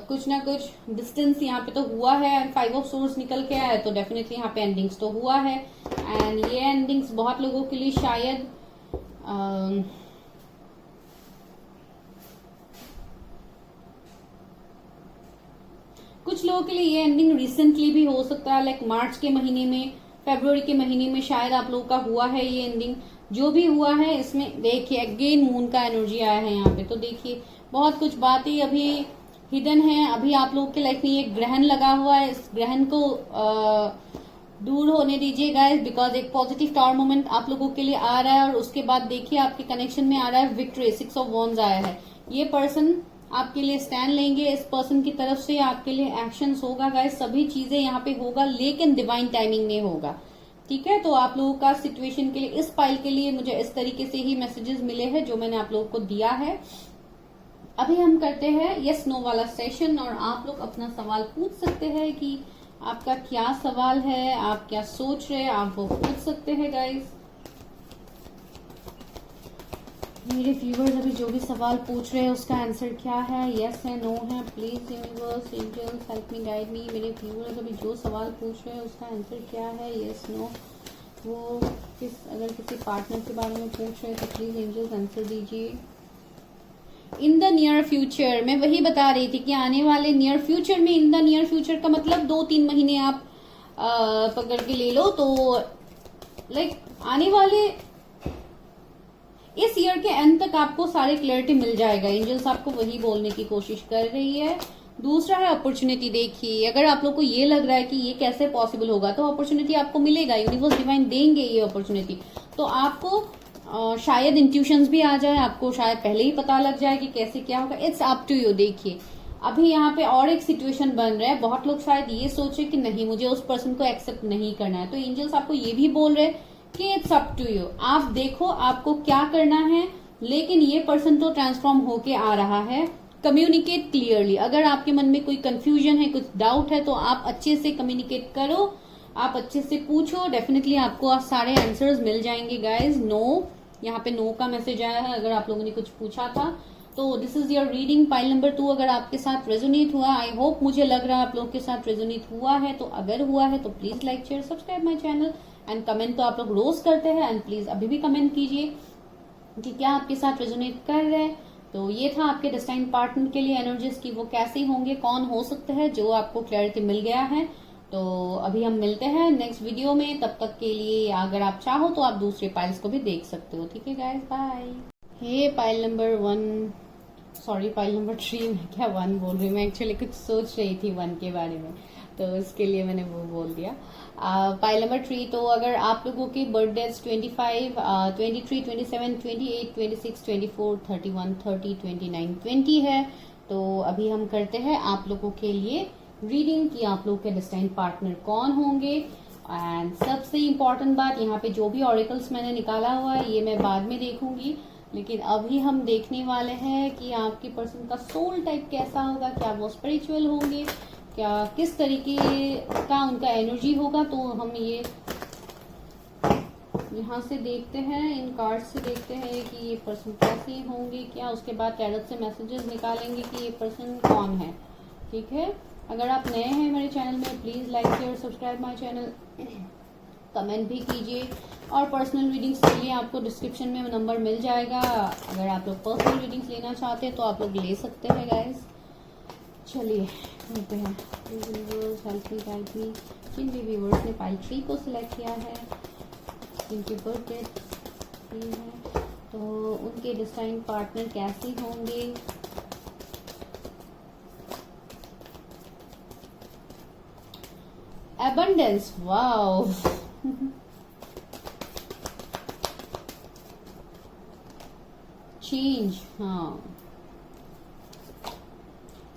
कुछ ना कुछ डिस्टेंस यहाँ पे तो हुआ है। 5 ऑफ सोर्ड्स निकल के आया है, तो डेफिनेटली यहाँ पे एंडिंग्स तो हुआ है, एंड ये एंडिंग्स बहुत लोगों के लिए शायद कुछ लोगों के लिए ये एंडिंग रिसेंटली भी हो सकता है, लाइक मार्च के महीने में, फरवरी के महीने में शायद आप लोगों का हुआ है ये एंडिंग। जो भी हुआ है इसमें देखिए अगेन मून का एनर्जी आया है यहाँ पे, तो देखिए बहुत कुछ बातें अभी हिडन है। अभी आप लोगों के लाइफ में ये ग्रहण लगा हुआ है, इस ग्रहण को दूर होने दीजिए गाइस, बिकॉज एक पॉजिटिव टावर मोमेंट आप लोगों के लिए आ रहा है। और उसके बाद देखिए आपके कनेक्शन में आ रहा है विक्ट्री, 6 ऑफ वॉन्ड्स आया है। ये पर्सन आपके लिए स्टैंड लेंगे, इस पर्सन की तरफ से आपके लिए एक्शंस होगा गाइस, सभी चीजें यहाँ पे होगा, लेकिन डिवाइन टाइमिंग में होगा, ठीक है। तो आप लोगों का सिचुएशन के लिए, इस पाइल के लिए मुझे इस तरीके से ही मैसेजेस मिले हैं जो मैंने आप लोगों को दिया है। अभी हम करते हैं यस नो वाला सेशन, और आप लोग अपना सवाल पूछ सकते हैं कि आपका क्या सवाल है, आप क्या सोच रहे हैं, आप वो पूछ सकते हैं गाइस। मेरे व्यूवर्स अभी जो भी सवाल पूछ रहे हैं उसका आंसर क्या है, यस है नो है, please universe angels help me guide me. मेरे व्यूवर्स अभी जो सवाल पूछ रहे हैं उसका आंसर क्या है, यस नो। वो अगर किसी पार्टनर के बारे में पूछ रहे हैं तो प्लीज एंजल्स आंसर दीजिए। इन द नियर फ्यूचर, मैं वही बता रही थी कि आने वाले नियर फ्यूचर में, इन द नियर फ्यूचर का मतलब 2-3 महीने आप पकड़ के ले लो, तो लाइक आने वाले इस ईयर के एंड तक आपको सारे क्लैरिटी मिल जाएगा। एंजल्स आपको वही बोलने की कोशिश कर रही है। दूसरा है अपॉर्चुनिटी, देखिए अगर आप लोग को ये लग रहा है कि ये कैसे पॉसिबल होगा, तो अपॉर्चुनिटी आपको मिलेगा, यूनिवर्स डिवाइन देंगे ये अपॉर्चुनिटी। तो आपको शायद इंट्यूशंस भी आ जाए, आपको शायद पहले ही पता लग जाए कि कैसे क्या होगा, इट्स अप टू यू। देखिए अभी यहाँ पे और एक सिचुएशन बन रहा है, बहुत लोग शायद ये सोचे कि नहीं मुझे उस पर्सन को एक्सेप्ट नहीं करना है, तो एंजल्स आपको ये भी बोल रहे हैं कि इट्स अप टू यू, आप देखो आपको क्या करना है, लेकिन ये पर्सन तो ट्रांसफॉर्म होके आ रहा है। कम्युनिकेट क्लियरली, अगर आपके मन में कोई कंफ्यूजन है, कुछ डाउट है, तो आप अच्छे से कम्युनिकेट करो, आप अच्छे से पूछो, डेफिनेटली आपको सारे आंसर्स मिल जाएंगे गाइज। नो, यहाँ पे नो का मैसेज आया है अगर आप लोगों ने कुछ पूछा था। तो this is your reading pile number 2, अगर आपके साथ रेजोनेट हुआ, आई होप, मुझे लग रहा है आप लोगों के साथ रेजोनेट हुआ है, तो अगर हुआ है तो please like share subscribe my channel, and comment तो आप लोग रोज करते हैं, एंड प्लीज अभी भी कमेंट कीजिए कि क्या आपके साथ रेजोनेट कर रहे हैं। तो ये था आपके डेस्टाइन पार्टनर के लिए एनर्जीज की वो कैसे होंगे, कौन हो सकते हैं, जो आपको क्लैरिटी मिल गया है। तो अभी हम मिलते हैं नेक्स्ट वीडियो में, तब तक के लिए अगर आप चाहो तो आप दूसरे पाइल्स को भी देख सकते हो, ठीक है guys, bye. Hey pile number 1, sorry pile number 3, मैं क्या 1 बोल रही हूँ, मैं एक्चुअली कुछ सोच रही थी 1 के बारे में। तो इसके लिए मैंने वो बोल दिया। पाइल नंबर 3, तो अगर आप लोगों की बर्थडे 25, 23, 27, 28, 26, 24, 31, 30, 29, 20 है, तो अभी हम करते हैं आप लोगों के लिए रीडिंग कि आप लोगों के डेस्टाइन पार्टनर कौन होंगे। एंड सबसे इम्पोर्टेंट बात, यहाँ पे जो भी ऑरिकल्स मैंने निकाला हुआ है ये मैं बाद में देखूंगी, लेकिन अभी हम देखने वाले हैं कि आपके पर्सन का सोल टाइप कैसा होगा, क्या वो स्पिरिचुअल होंगे, क्या किस तरीके का उनका एनर्जी होगा। तो हम ये यहाँ से देखते हैं, इन कार्ड से देखते हैं कि ये पर्सन कैसे होंगे क्या, उसके बाद टैरोट से मैसेजेस निकालेंगे कि ये पर्सन कौन है। ठीक है, अगर आप नए हैं मेरे चैनल में please like share subscribe my channel, comment भी कीजिए, और पर्सनल रीडिंग्स के लिए आपको डिस्क्रिप्शन में नंबर मिल जाएगा। अगर आप लोग पर्सनल रीडिंग्स लेना चाहते हैं तो आप लोग ले सकते हैं गाइस। चलिए मिलते हैं। Viewers help me guide me, जिन भी व्यूअर्स ने पाइल 3 को सिलेक्ट किया है, जिनकी बर्थडे है, तो उनके डिस्टाइन पार्टनर कैसे होंगे। एबंडेंस, वाओ चेंज, हाँ,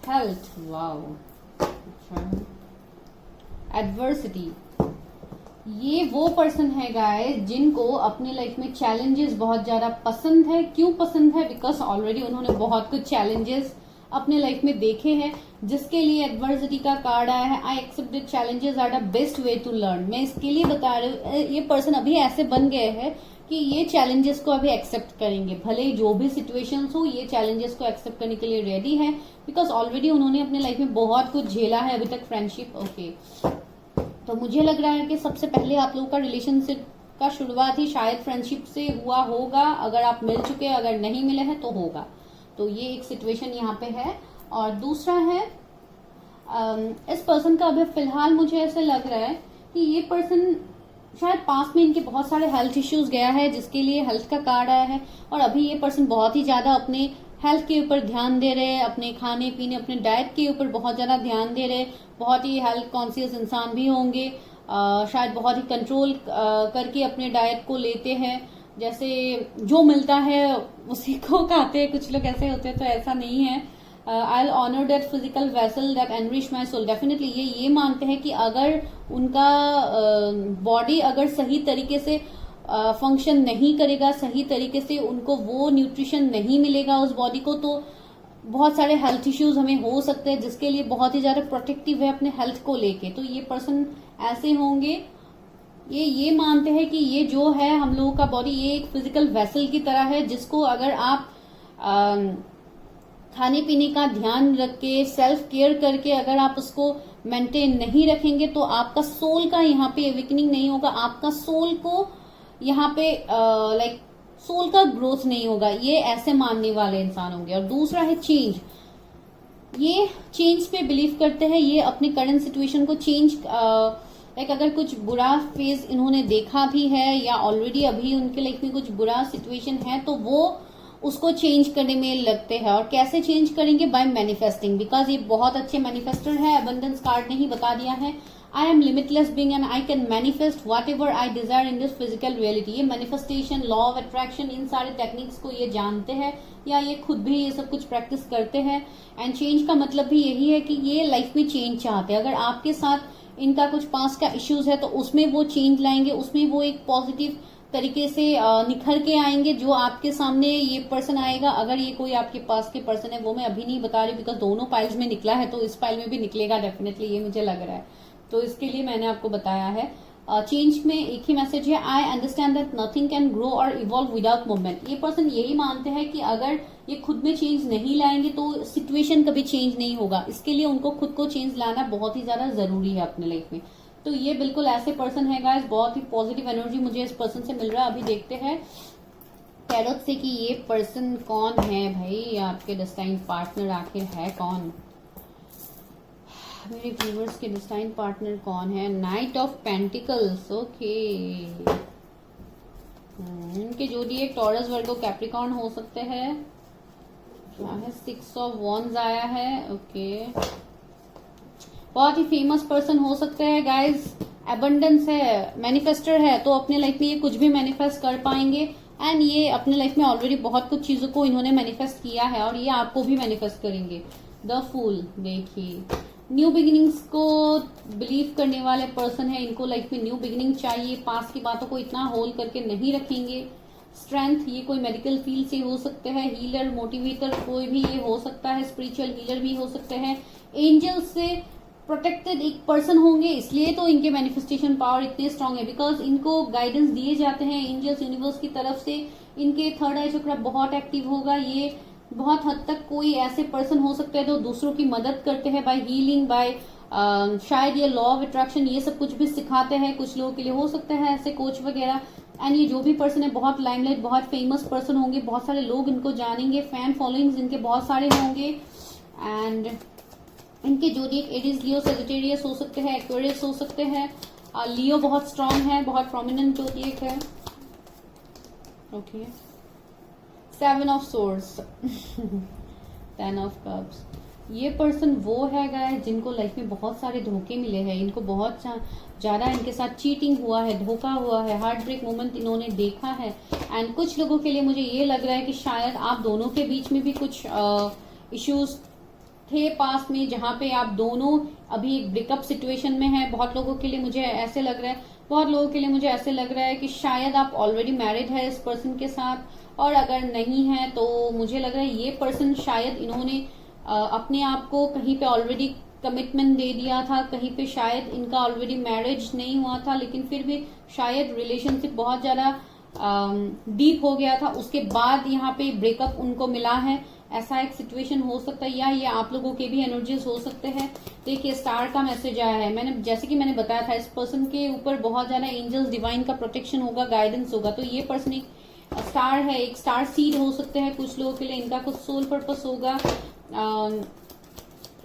हेल्थ, वाओ, अच्छा, एडवर्सिटी, ये वो पर्सन है गाइस जिनको अपने लाइफ में चैलेंजेस बहुत ज्यादा पसंद है। क्यों पसंद है? बिकॉज ऑलरेडी उन्होंने बहुत कुछ चैलेंजेस अपने लाइफ में देखे हैं, जिसके लिए एडवर्सिटी का कार्ड आया है। I accept that challenges are the best way to learn. मैं इसके लिए बता रही हूँ, ये पर्सन अभी ऐसे बन गए हैं कि ये चैलेंजेस को अभी एक्सेप्ट करेंगे, भले ही जो भी सिचुएशंस हो, ये चैलेंजेस को एक्सेप्ट करने के लिए रेडी है, बिकॉज ऑलरेडी उन्होंने अपने लाइफ में बहुत कुछ झेला है अभी तक। फ्रेंडशिप, ओके, तो मुझे लग रहा है कि सबसे पहले आप लोगों का रिलेशनशिप का शुरुआत ही शायद फ्रेंडशिप से हुआ होगा। अगर आप मिल चुके, अगर नहीं मिले हैं तो होगा। तो ये एक सिचुएशन यहाँ पे है। और दूसरा है, इस पर्सन का अभी फिलहाल मुझे ऐसे लग रहा है कि ये पर्सन शायद पास में इनके बहुत सारे हेल्थ इश्यूज गया है, जिसके लिए हेल्थ का कार्ड आया है। और अभी ये पर्सन बहुत ही ज्यादा अपने हेल्थ के ऊपर ध्यान दे रहे हैं, अपने खाने पीने, अपने डाइट के ऊपर बहुत ज्यादा ध्यान दे रहे हैं। बहुत ही हेल्थ कॉन्शियस इंसान भी होंगे, शायद बहुत ही कंट्रोल करके अपने डाइट को लेते हैं। जैसे जो मिलता है उसी को खाते हैं, कुछ लोग ऐसे होते हैं, तो ऐसा नहीं है। I honour that physical vessel that enrich my soul. Definitely ये मानते हैं कि अगर उनका बॉडी अगर सही तरीके से फंक्शन नहीं करेगा, सही तरीके से उनको वो न्यूट्रिशन नहीं मिलेगा उस बॉडी को, तो बहुत सारे हेल्थ इश्यूज हमें हो सकते हैं, जिसके लिए बहुत ही ज्यादा प्रोटेक्टिव है अपने हेल्थ को लेके। तो ये पर्सन ऐसे होंगे, ये मानते हैं कि ये जो है हम लोगों का बॉडी, ये एक फिजिकल वेसल की तरह है, जिसको अगर आप खाने पीने का ध्यान रख के, सेल्फ केयर करके अगर आप उसको मेंटेन नहीं रखेंगे, तो आपका सोल का यहाँ पे अवेकनिंग नहीं होगा, आपका सोल को यहाँ पे लाइक सोल का ग्रोथ नहीं होगा। ये ऐसे मानने वाले इंसान होंगे। और दूसरा है चेंज, ये चेंज पे बिलीव करते हैं। ये अपने करंट सिचुएशन को चेंज, लाइक अगर कुछ बुरा फेज इन्होंने देखा भी है, या ऑलरेडी अभी उनके लाइफ में कुछ बुरा सिचुएशन है, तो वो उसको चेंज करने में लगते हैं। और कैसे चेंज करेंगे? बाय मैनिफेस्टिंग, बिकॉज ये बहुत अच्छे मैनिफेस्टर है। अबंडेंस कार्ड ने ही बता दिया है, I am limitless being and I can manifest what ever I Dzire in this physical reality. ये मैनिफेस्टेशन, लॉ ऑफ अट्रैक्शन, इन सारे टेक्निक्स को ये जानते हैं, या ये खुद भी ये सब कुछ प्रैक्टिस करते हैं। एंड चेंज का मतलब भी यही है कि ये लाइफ में चेंज चाहते हैं। अगर आपके साथ इनका कुछ पास्ट का इश्यूज है, तो उसमें वो चेंज लाएंगे, उसमें वो एक पॉजिटिव तरीके से निखर के आएंगे, जो आपके सामने ये पर्सन आएगा। अगर ये कोई आपके पास के पर्सन है, वो मैं अभी नहीं बता रही, बिकॉज दोनों पाइल्स में निकला है, तो इस पाइल में भी निकलेगा डेफिनेटली, ये मुझे लग रहा है। तो इसके लिए मैंने आपको बताया है। चेंज में एक ही मैसेज है, आई understand that nothing can grow और इवॉल्व विदाउट मूवमेंट। ये पर्सन यही मानते हैं कि अगर ये खुद में चेंज नहीं लाएंगे तो सिचुएशन कभी चेंज नहीं होगा। इसके लिए उनको खुद को चेंज लाना बहुत ही ज्यादा जरूरी है अपने लाइफ में। तो ये बिल्कुल ऐसे पर्सन है गाइस, बहुत ही पॉजिटिव एनर्जी मुझे इस पर्सन से मिल रहा है। अभी देखते हैं टैरोट से कि ये पर्सन कौन है भाई, आपके डेस्टाइन पार्टनर आखिर है कौन। मेरे व्यूवर्स के डिस्टाइन पार्टनर कौन है? Night of pentacles, okay. इनके जोडिएक टॉरस, वर्गो, कैप्रिकॉर्न हो सकते हैं। क्या है? 6 ऑफ वॉन्ड्स आया है, ओके। बहुत ही फेमस पर्सन हो सकते हैं गाइज, एबंडेंस है, मैनिफेस्टर है, तो अपने लाइफ में ये कुछ भी मैनिफेस्ट कर पाएंगे। एंड ये अपने लाइफ में ऑलरेडी बहुत कुछ चीजों को इन्होंने मैनिफेस्ट किया है और ये आपको भी मैनिफेस्ट करेंगे। द फूल, देखिए न्यू बिगिनिंग्स को बिलीव करने वाले पर्सन है, इनको लाइफ में न्यू बिगिनिंग चाहिए, पास की बातों को इतना होल्ड करके नहीं रखेंगे। स्ट्रेंथ, ये कोई मेडिकल फील्ड से हो सकते हैं, हीलर, मोटिवेटर, कोई भी ये हो सकता है, स्पिरिचुअल हीलर भी हो सकते हैं, एंजल्स से प्रोटेक्टेड एक पर्सन होंगे, इसलिए तो इनके मैनिफेस्टेशन पावर इतने स्ट्रांग है, बिकॉज इनको गाइडेंस दिए जाते हैं एंजल्स, यूनिवर्स की तरफ से। इनके थर्ड आई चक्र बहुत एक्टिव होगा। ये बहुत हद तक कोई ऐसे पर्सन हो सकते हैं जो दूसरों की मदद करते हैं बाय हीलिंग, बाय शायद ये लॉ ऑफ अट्रैक्शन, ये सब कुछ भी सिखाते हैं। कुछ लोगों के लिए हो सकते हैं ऐसे कोच वगैरह। एंड ये जो भी पर्सन है बहुत लाइमलाइट, बहुत फेमस पर्सन होंगे, बहुत सारे लोग इनको जानेंगे, फैन फॉलोइंग्स इनके बहुत सारे होंगे। एंड इनके जोडिएक एरीज, लियो, सजिटेरियस हो सकते हैं, एक्वेरियस हो सकते हैं। लियो बहुत स्ट्रांग है, बहुत प्रोमिनेंट जोडिएक है। Okay, 7 of swords, 10 of cups. ये पर्सन वो है गाइस जिनको लाइफ में बहुत सारे धोखे मिले हैं, इनको बहुत ज्यादा इनके साथ चीटिंग हुआ है, धोखा हुआ है, हार्ट ब्रेक मोमेंट इन्होंने देखा है। एंड कुछ लोगों के लिए मुझे ये लग रहा है कि शायद आप दोनों के बीच में भी कुछ इश्यूज थे पास में, जहां पे आप दोनों अभी एक ब्रेकअप सिचुएशन में है। बहुत लोगों के लिए मुझे ऐसे लग रहा है, बहुत लोगों के लिए मुझे ऐसे लग रहा है कि शायद आप ऑलरेडी मैरिड है इस पर्सन के साथ, और अगर नहीं है तो मुझे लग रहा है ये पर्सन शायद इन्होंने अपने आप को कहीं पे ऑलरेडी कमिटमेंट दे दिया था, कहीं पे शायद इनका ऑलरेडी मैरिज नहीं हुआ था, लेकिन फिर भी शायद रिलेशनशिप बहुत ज्यादा डीप हो गया था, उसके बाद यहाँ पे ब्रेकअप उनको मिला है। ऐसा एक सिचुएशन हो सकता है, या ये आप लोगों के भी एनर्जीज हो सकते हैं। देखिए स्टार का मैसेज आया है, मैंने जैसे कि मैंने बताया था इस पर्सन के ऊपर बहुत ज्यादा एंजल्स डिवाइन का प्रोटेक्शन होगा, गाइडेंस होगा। तो ये पर्सन एक स्टार है, एक स्टार सीड हो सकते हैं कुछ लोगों के लिए, इनका कुछ सोल पर्पस होगा।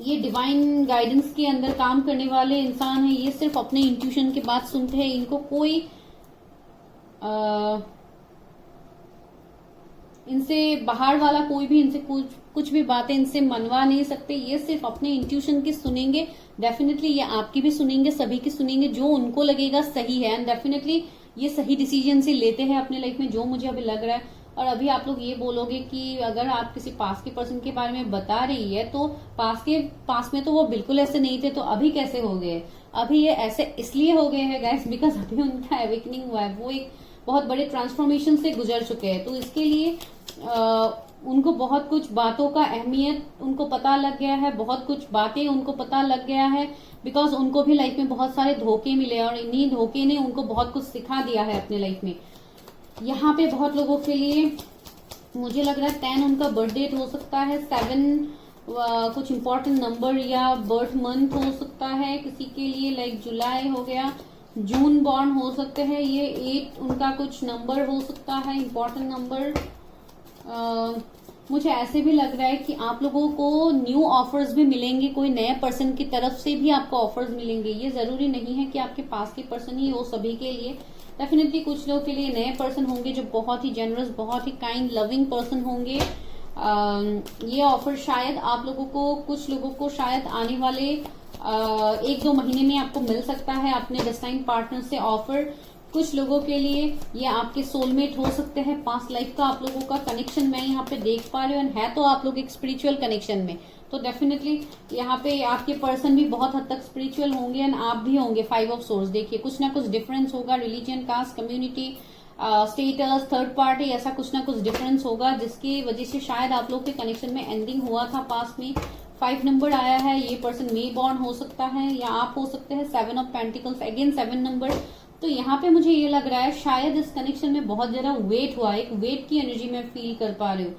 ये डिवाइन गाइडेंस के अंदर काम करने वाले इंसान है। ये सिर्फ अपने इंट्यूशन की बात सुनते हैं, इनको कोई इनसे बाहर वाला कोई भी इनसे कुछ भी बातें इनसे मनवा नहीं सकते। ये सिर्फ अपने इंट्यूशन की सुनेंगे, डेफिनेटली ये आपकी भी सुनेंगे, सभी की सुनेंगे, जो उनको लगेगा सही है। एंड डेफिनेटली ये सही डिसीजन से लेते हैं अपने लाइफ में, जो मुझे अभी लग रहा है। और अभी आप लोग ये बोलोगे कि अगर आप किसी पास के पर्सन के बारे में बता रही है तो पास में तो वो बिल्कुल ऐसे नहीं थे, तो अभी कैसे हो गए? अभी ये ऐसे इसलिए हो गए हैं गाइस बिकॉज अभी उनका एवेकनिंग हुआ है, वो एक बहुत बड़े ट्रांसफॉर्मेशन से गुजर चुके हैं। तो इसके लिए उनको बहुत कुछ बातों का अहमियत उनको पता लग गया है, बहुत कुछ बातें उनको पता लग गया है, बिकॉज उनको भी लाइफ में बहुत सारे धोखे मिले और इन्हीं धोखे ने उनको बहुत कुछ सिखा दिया है अपने लाइफ में। यहाँ पे बहुत लोगों के लिए मुझे लग रहा है 10 उनका बर्थ डेट हो सकता है, 7 कुछ इंपॉर्टेंट नंबर या बर्थ मंथ हो सकता है किसी के लिए, लाइक जुलाई हो गया, जून बॉर्न हो सकते हैं ये, 8 उनका कुछ नंबर हो सकता है इंपॉर्टेंट नंबर। मुझे ऐसे भी लग रहा है कि आप लोगों को न्यू ऑफर्स भी मिलेंगे, कोई नए पर्सन की तरफ से भी आपको ऑफर्स मिलेंगे। ये जरूरी नहीं है कि आपके पास के पर्सन ही हो, सभी के लिए डेफिनेटली कुछ लोगों के लिए नए पर्सन होंगे जो बहुत ही जेनरस, बहुत ही काइंड, लविंग पर्सन होंगे। ये ऑफर शायद आप लोगों को, कुछ लोगों को शायद आने वाले 1-2 महीने में आपको मिल सकता है अपने डेस्टाइन पार्टनर से ऑफर। कुछ लोगों के लिए ये आपके सोलमेट हो सकते हैं, पास्ट लाइफ का आप लोगों का कनेक्शन मैं यहाँ पे देख पा रही हूँ, है तो आप लोग एक स्पिरिचुअल कनेक्शन में, तो डेफिनेटली यहाँ पे आपके पर्सन भी बहुत हद तक स्पिरिचुअल होंगे एंड आप भी होंगे। 5 ऑफ सोर्स, देखिए कुछ ना कुछ डिफरेंस होगा, religion, caste, community, status, third party, ऐसा कुछ ना कुछ डिफरेंस होगा जिसकी वजह से शायद आप लोग के कनेक्शन में एंडिंग हुआ था पास्ट में। 5 नंबर आया है, ये पर्सन मे बॉर्न हो सकता है या आप हो सकते हैं। 7 ऑफ पेंटिकल्स, अगेन 7 नंबर। तो यहाँ पे मुझे ये लग रहा है शायद इस कनेक्शन में बहुत ज्यादा वेट हुआ, एक वेट की एनर्जी में फील कर पा रही हूँ।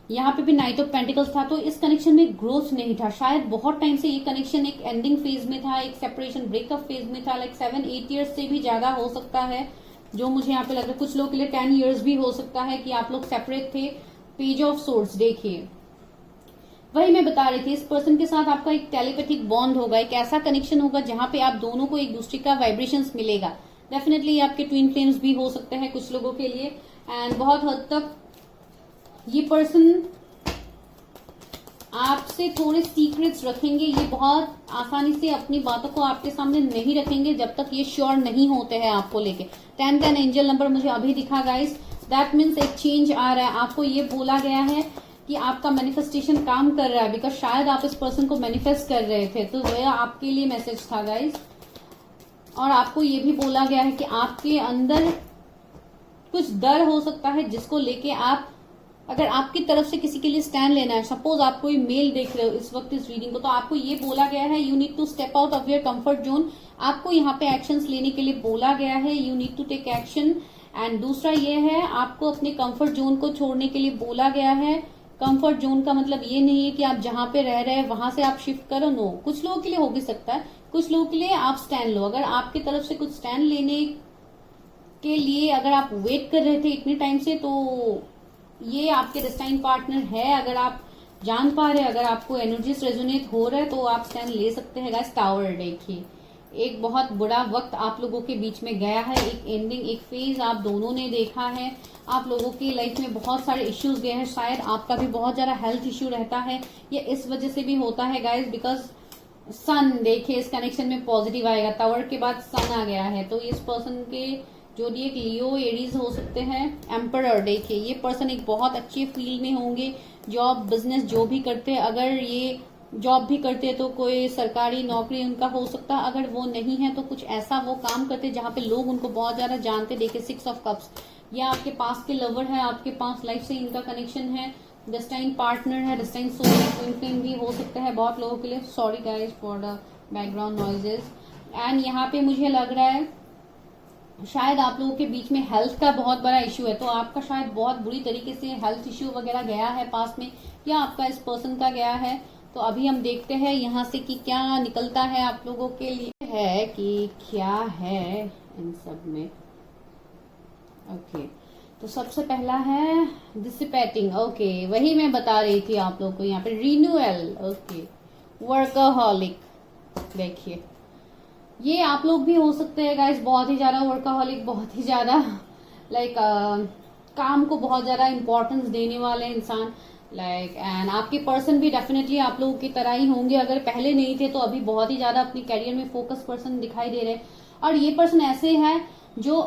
यहाँ पे भी नाइट ऑफ पेंटिकल्स था, तो इस कनेक्शन में ग्रोथ नहीं था, शायद बहुत टाइम से ये कनेक्शन एक एंडिंग फेज में था, एक सेपरेशन ब्रेकअप फेज में था, लाइक 7-8 ईयर्स से भी ज्यादा हो सकता है, जो मुझे यहाँ पे लग रहा है। कुछ लोग के लिए 10 ईयर्स भी हो सकता है कि आप लोग सेपरेट थे। पेज ऑफ सोर्ड्स, देखिए वही मैं बता रही थी, इस पर्सन के साथ आपका एक टेलीपैथिक बॉन्ड होगा, एक ऐसा कनेक्शन होगा जहां पे आप दोनों को एक दूसरे का वाइब्रेशंस मिलेगा। डेफिनेटली आपके ट्विन फ्लेम्स भी हो सकते हैं कुछ लोगों के लिए। एंड बहुत हद तक ये पर्सन आपसे थोड़े सीक्रेट्स रखेंगे, ये बहुत आसानी से अपनी बातों को आपके सामने नहीं रखेंगे जब तक ये श्योर नहीं होते हैं आपको लेके। 10 एंजल नंबर मुझे अभी दिखा गाइस, दैट मीन्स एक चेंज आ रहा है। आपको ये बोला गया है कि आपका मैनिफेस्टेशन काम कर रहा है, बिकॉज शायद आप इस पर्सन को मैनिफेस्ट कर रहे थे, तो वह आपके लिए मैसेज था गाइस। और आपको ये भी बोला गया है कि आपके अंदर कुछ डर हो सकता है जिसको लेके आप, अगर आपकी तरफ से किसी के लिए स्टैंड लेना है, सपोज आप कोई मेल देख रहे हो इस वक्त इस रीडिंग को, तो आपको ये बोला गया है you need to step out of your comfort zone. आपको यहाँ पे एक्शंस लेने के लिए बोला गया है, you need to take action. And दूसरा ये है, आपको अपने कंफर्ट जोन को छोड़ने के लिए बोला गया है। कंफर्ट जोन का मतलब ये नहीं है कि आप जहां पे रह रहे हैं वहां से आप शिफ्ट करो, नो। कुछ लोगों के लिए हो भी सकता है, कुछ लोगों के लिए आप स्टैंड लो। अगर आपकी तरफ से कुछ स्टैंड लेने के लिए अगर आप वेट कर रहे थे इतने टाइम से, तो ये आपके डेस्टाइन पार्टनर है। अगर आप जान पा रहे हैं, अगर आपको एनर्जीज रेजोनेट हो रहा है तो आप स्टैंड ले सकते हैं गाइस। टावर देखिए, एक बहुत बुरा वक्त आप लोगों के बीच में गया है, एक एंडिंग, एक फेज आप दोनों ने देखा है। आप लोगों की लाइफ में बहुत सारे इश्यूज गए हैं, शायद आपका भी बहुत ज्यादा हेल्थ इश्यू रहता है, ये इस वजह से भी होता है गाइस, बिकॉज सन देखिए इस कनेक्शन में पॉजिटिव आएगा, टावर के बाद सन आ गया है, तो इस पर्सन के जोडिएक लियो एरीज हो सकते हैं। एम्परर देखिए, ये पर्सन एक बहुत अच्छे फील्ड में होंगे, जॉब बिजनेस जो भी करते हैं, अगर ये जॉब भी करते हैं तो कोई सरकारी नौकरी उनका हो सकता है, अगर वो नहीं है तो कुछ ऐसा वो काम करते हैं जहाँ पे लोग उनको बहुत ज्यादा जानते। देखिए 6 ऑफ कप्स, या आपके पास के लवर है, आपके पास लाइफ से इनका कनेक्शन है, डेस्टाइन पार्टनर है, डेस्टाइन सोल फ्लेम भी हो सकता है बहुत लोगों के लिए। Sorry guys for the background noises. And यहाँ पे मुझे लग रहा है शायद आप लोगों के बीच में हेल्थ का बहुत बड़ा इश्यू है, तो आपका शायद बहुत बुरी तरीके से हेल्थ इश्यू वगैरह गया है पास में, या आपका इस पर्सन का गया है। तो अभी हम देखते हैं यहाँ से कि क्या निकलता है आप लोगों के लिए, है कि क्या है इन सब में। ओके, तो सबसे पहला है डिसिपेटिंग। ओके, वही मैं बता रही थी आप लोगों को, यहाँ पे रिन्यूअल। ओके, वर्कaholic, देखिए ये आप लोग भी हो सकते हैं गाइस, बहुत ही ज्यादा वर्कaholic, बहुत ही ज्यादा लाइक काम को बहुत ज्यादा इंपॉर्टेंस देने वाले इंसान, लाइक एंड आपके पर्सन भी डेफिनेटली आप लोगों की तरह ही होंगे। अगर पहले नहीं थे तो अभी बहुत ही ज्यादा अपने करियर में फोकस पर्सन दिखाई दे रहे हैं। और ये पर्सन ऐसे है जो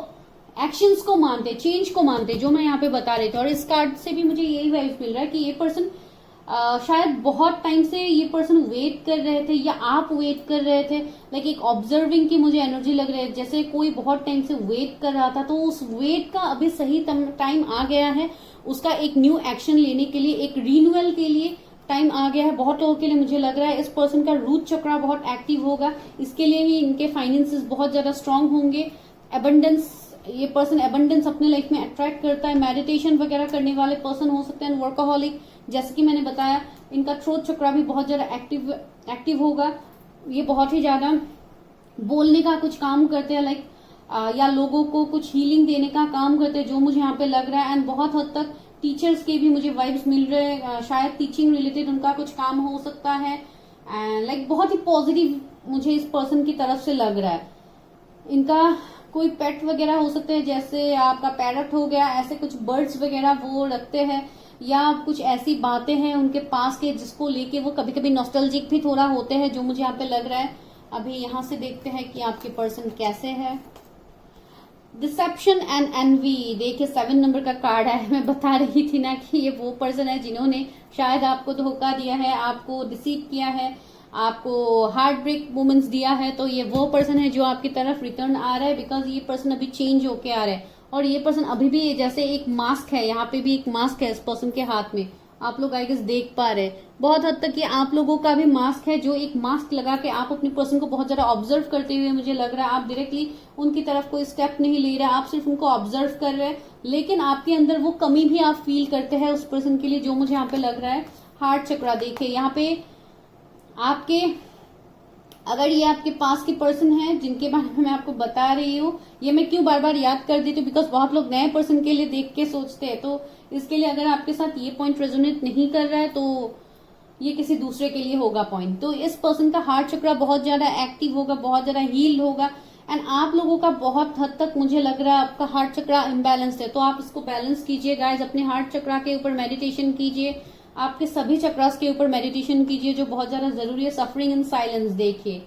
एक्शंस को मानते, चेंज को मानते, जो मैं यहाँ पे बता रही थी। और इस कार्ड से भी मुझे यही वाइब मिल रहा है कि ये पर्सन शायद बहुत टाइम से ये पर्सन वेट कर रहे थे, या आप वेट कर रहे थे, लाइक एक ऑब्जर्विंग की मुझे एनर्जी लग रही है, जैसे कोई बहुत टाइम से वेट कर रहा था, तो उस वेट का अभी सही टाइम आ गया है, उसका एक न्यू एक्शन लेने के लिए, एक रिन्यूअल के लिए टाइम आ गया है। बहुत लोगों के लिए मुझे लग रहा है इस पर्सन का रूट चक्रा बहुत एक्टिव होगा, इसके लिए ही इनके फाइनेंसेस बहुत ज्यादा स्ट्रांग होंगे। एबंडेंस, ये पर्सन एबंडेंस अपने लाइफ में अट्रैक्ट करता है। मेडिटेशन वगैरह करने वाले पर्सन हो सकते हैं। वर्कaholic, जैसे कि मैंने बताया, इनका थ्रोट चक्रा भी बहुत ज्यादा एक्टिव होगा। ये बहुत ही ज्यादा बोलने का कुछ काम करते हैं, लाइक या लोगों को कुछ हीलिंग देने का काम करते हैं, जो मुझे यहाँ पे लग रहा है। एंड बहुत हद तक टीचर्स के भी मुझे वाइब्स मिल रहे हैं, शायद टीचिंग रिलेटेड उनका कुछ काम हो सकता है। एंड लाइक बहुत ही पॉजिटिव मुझे इस पर्सन की तरफ से लग रहा है। इनका कोई पेट वगैरह हो सकते हैं, जैसे आपका पैरट हो गया, ऐसे कुछ बर्ड्स वगैरह वो रखते हैं, या कुछ ऐसी बातें हैं उनके पास के जिसको लेके वो कभी कभी नॉस्टैल्जिक भी थोड़ा होते हैं, जो मुझे यहाँ पे लग रहा है। अभी यहाँ से देखते हैं कि आपके पर्सन कैसे है। डिसेप्शन एंड एनवी, देखिए 7 नंबर का कार्ड है। मैं बता रही थी ना कि ये वो पर्सन है जिन्होंने शायद आपको धोखा दिया है, आपको डिसीव किया है, आपको हार्ट ब्रेक मोमेंट्स दिया है। तो ये वो पर्सन है जो आपकी तरफ रिटर्न आ रहा है, बिकॉज ये पर्सन अभी चेंज होके आ रहा है। और ये पर्सन अभी भी जैसे एक मास्क है, यहाँ पे भी एक मास्क है इस पर्सन के हाथ में, आप लोग आई गेस देख पा रहे हैं। बहुत हद तक ये आप लोगों का भी मास्क है, जो एक मास्क लगा के आप अपने पर्सन को बहुत ज्यादा ऑब्जर्व करते हुए मुझे लग रहा है। आप डायरेक्टली उनकी तरफ कोई स्टेप नहीं ले रहे, आप सिर्फ उनको ऑब्जर्व कर रहे हैं, लेकिन आपके अंदर वो कमी भी आप फील करते हैं उस पर्सन के लिए, जो मुझे यहाँ पे लग रहा है। हार्ट चक्रा देखिए, यहाँ पे आपके, अगर ये आपके पास के पर्सन है जिनके बारे में मैं आपको बता रही हूँ, ये मैं क्यों बार बार याद कर देती हूँ, बिकॉज बहुत लोग नए पर्सन के लिए देख के सोचते हैं, तो इसके लिए अगर आपके साथ ये पॉइंट रेजोनेट नहीं कर रहा है तो ये किसी दूसरे के लिए होगा पॉइंट। तो इस पर्सन का हार्ट चक्रा बहुत ज्यादा एक्टिव होगा, बहुत ज्यादा हील्ड होगा। एंड आप लोगों का बहुत हद तक मुझे लग रहा है आपका हार्ट चक्रा इम्बैलेंस्ड है, तो आप इसको बैलेंस कीजिए गाइज, अपने हार्ट चक्रा के ऊपर मेडिटेशन कीजिए, आपके सभी चक्रास के ऊपर मेडिटेशन कीजिए, जो बहुत ज्यादा जरूरी है। सफरिंग इन साइलेंस, देखिए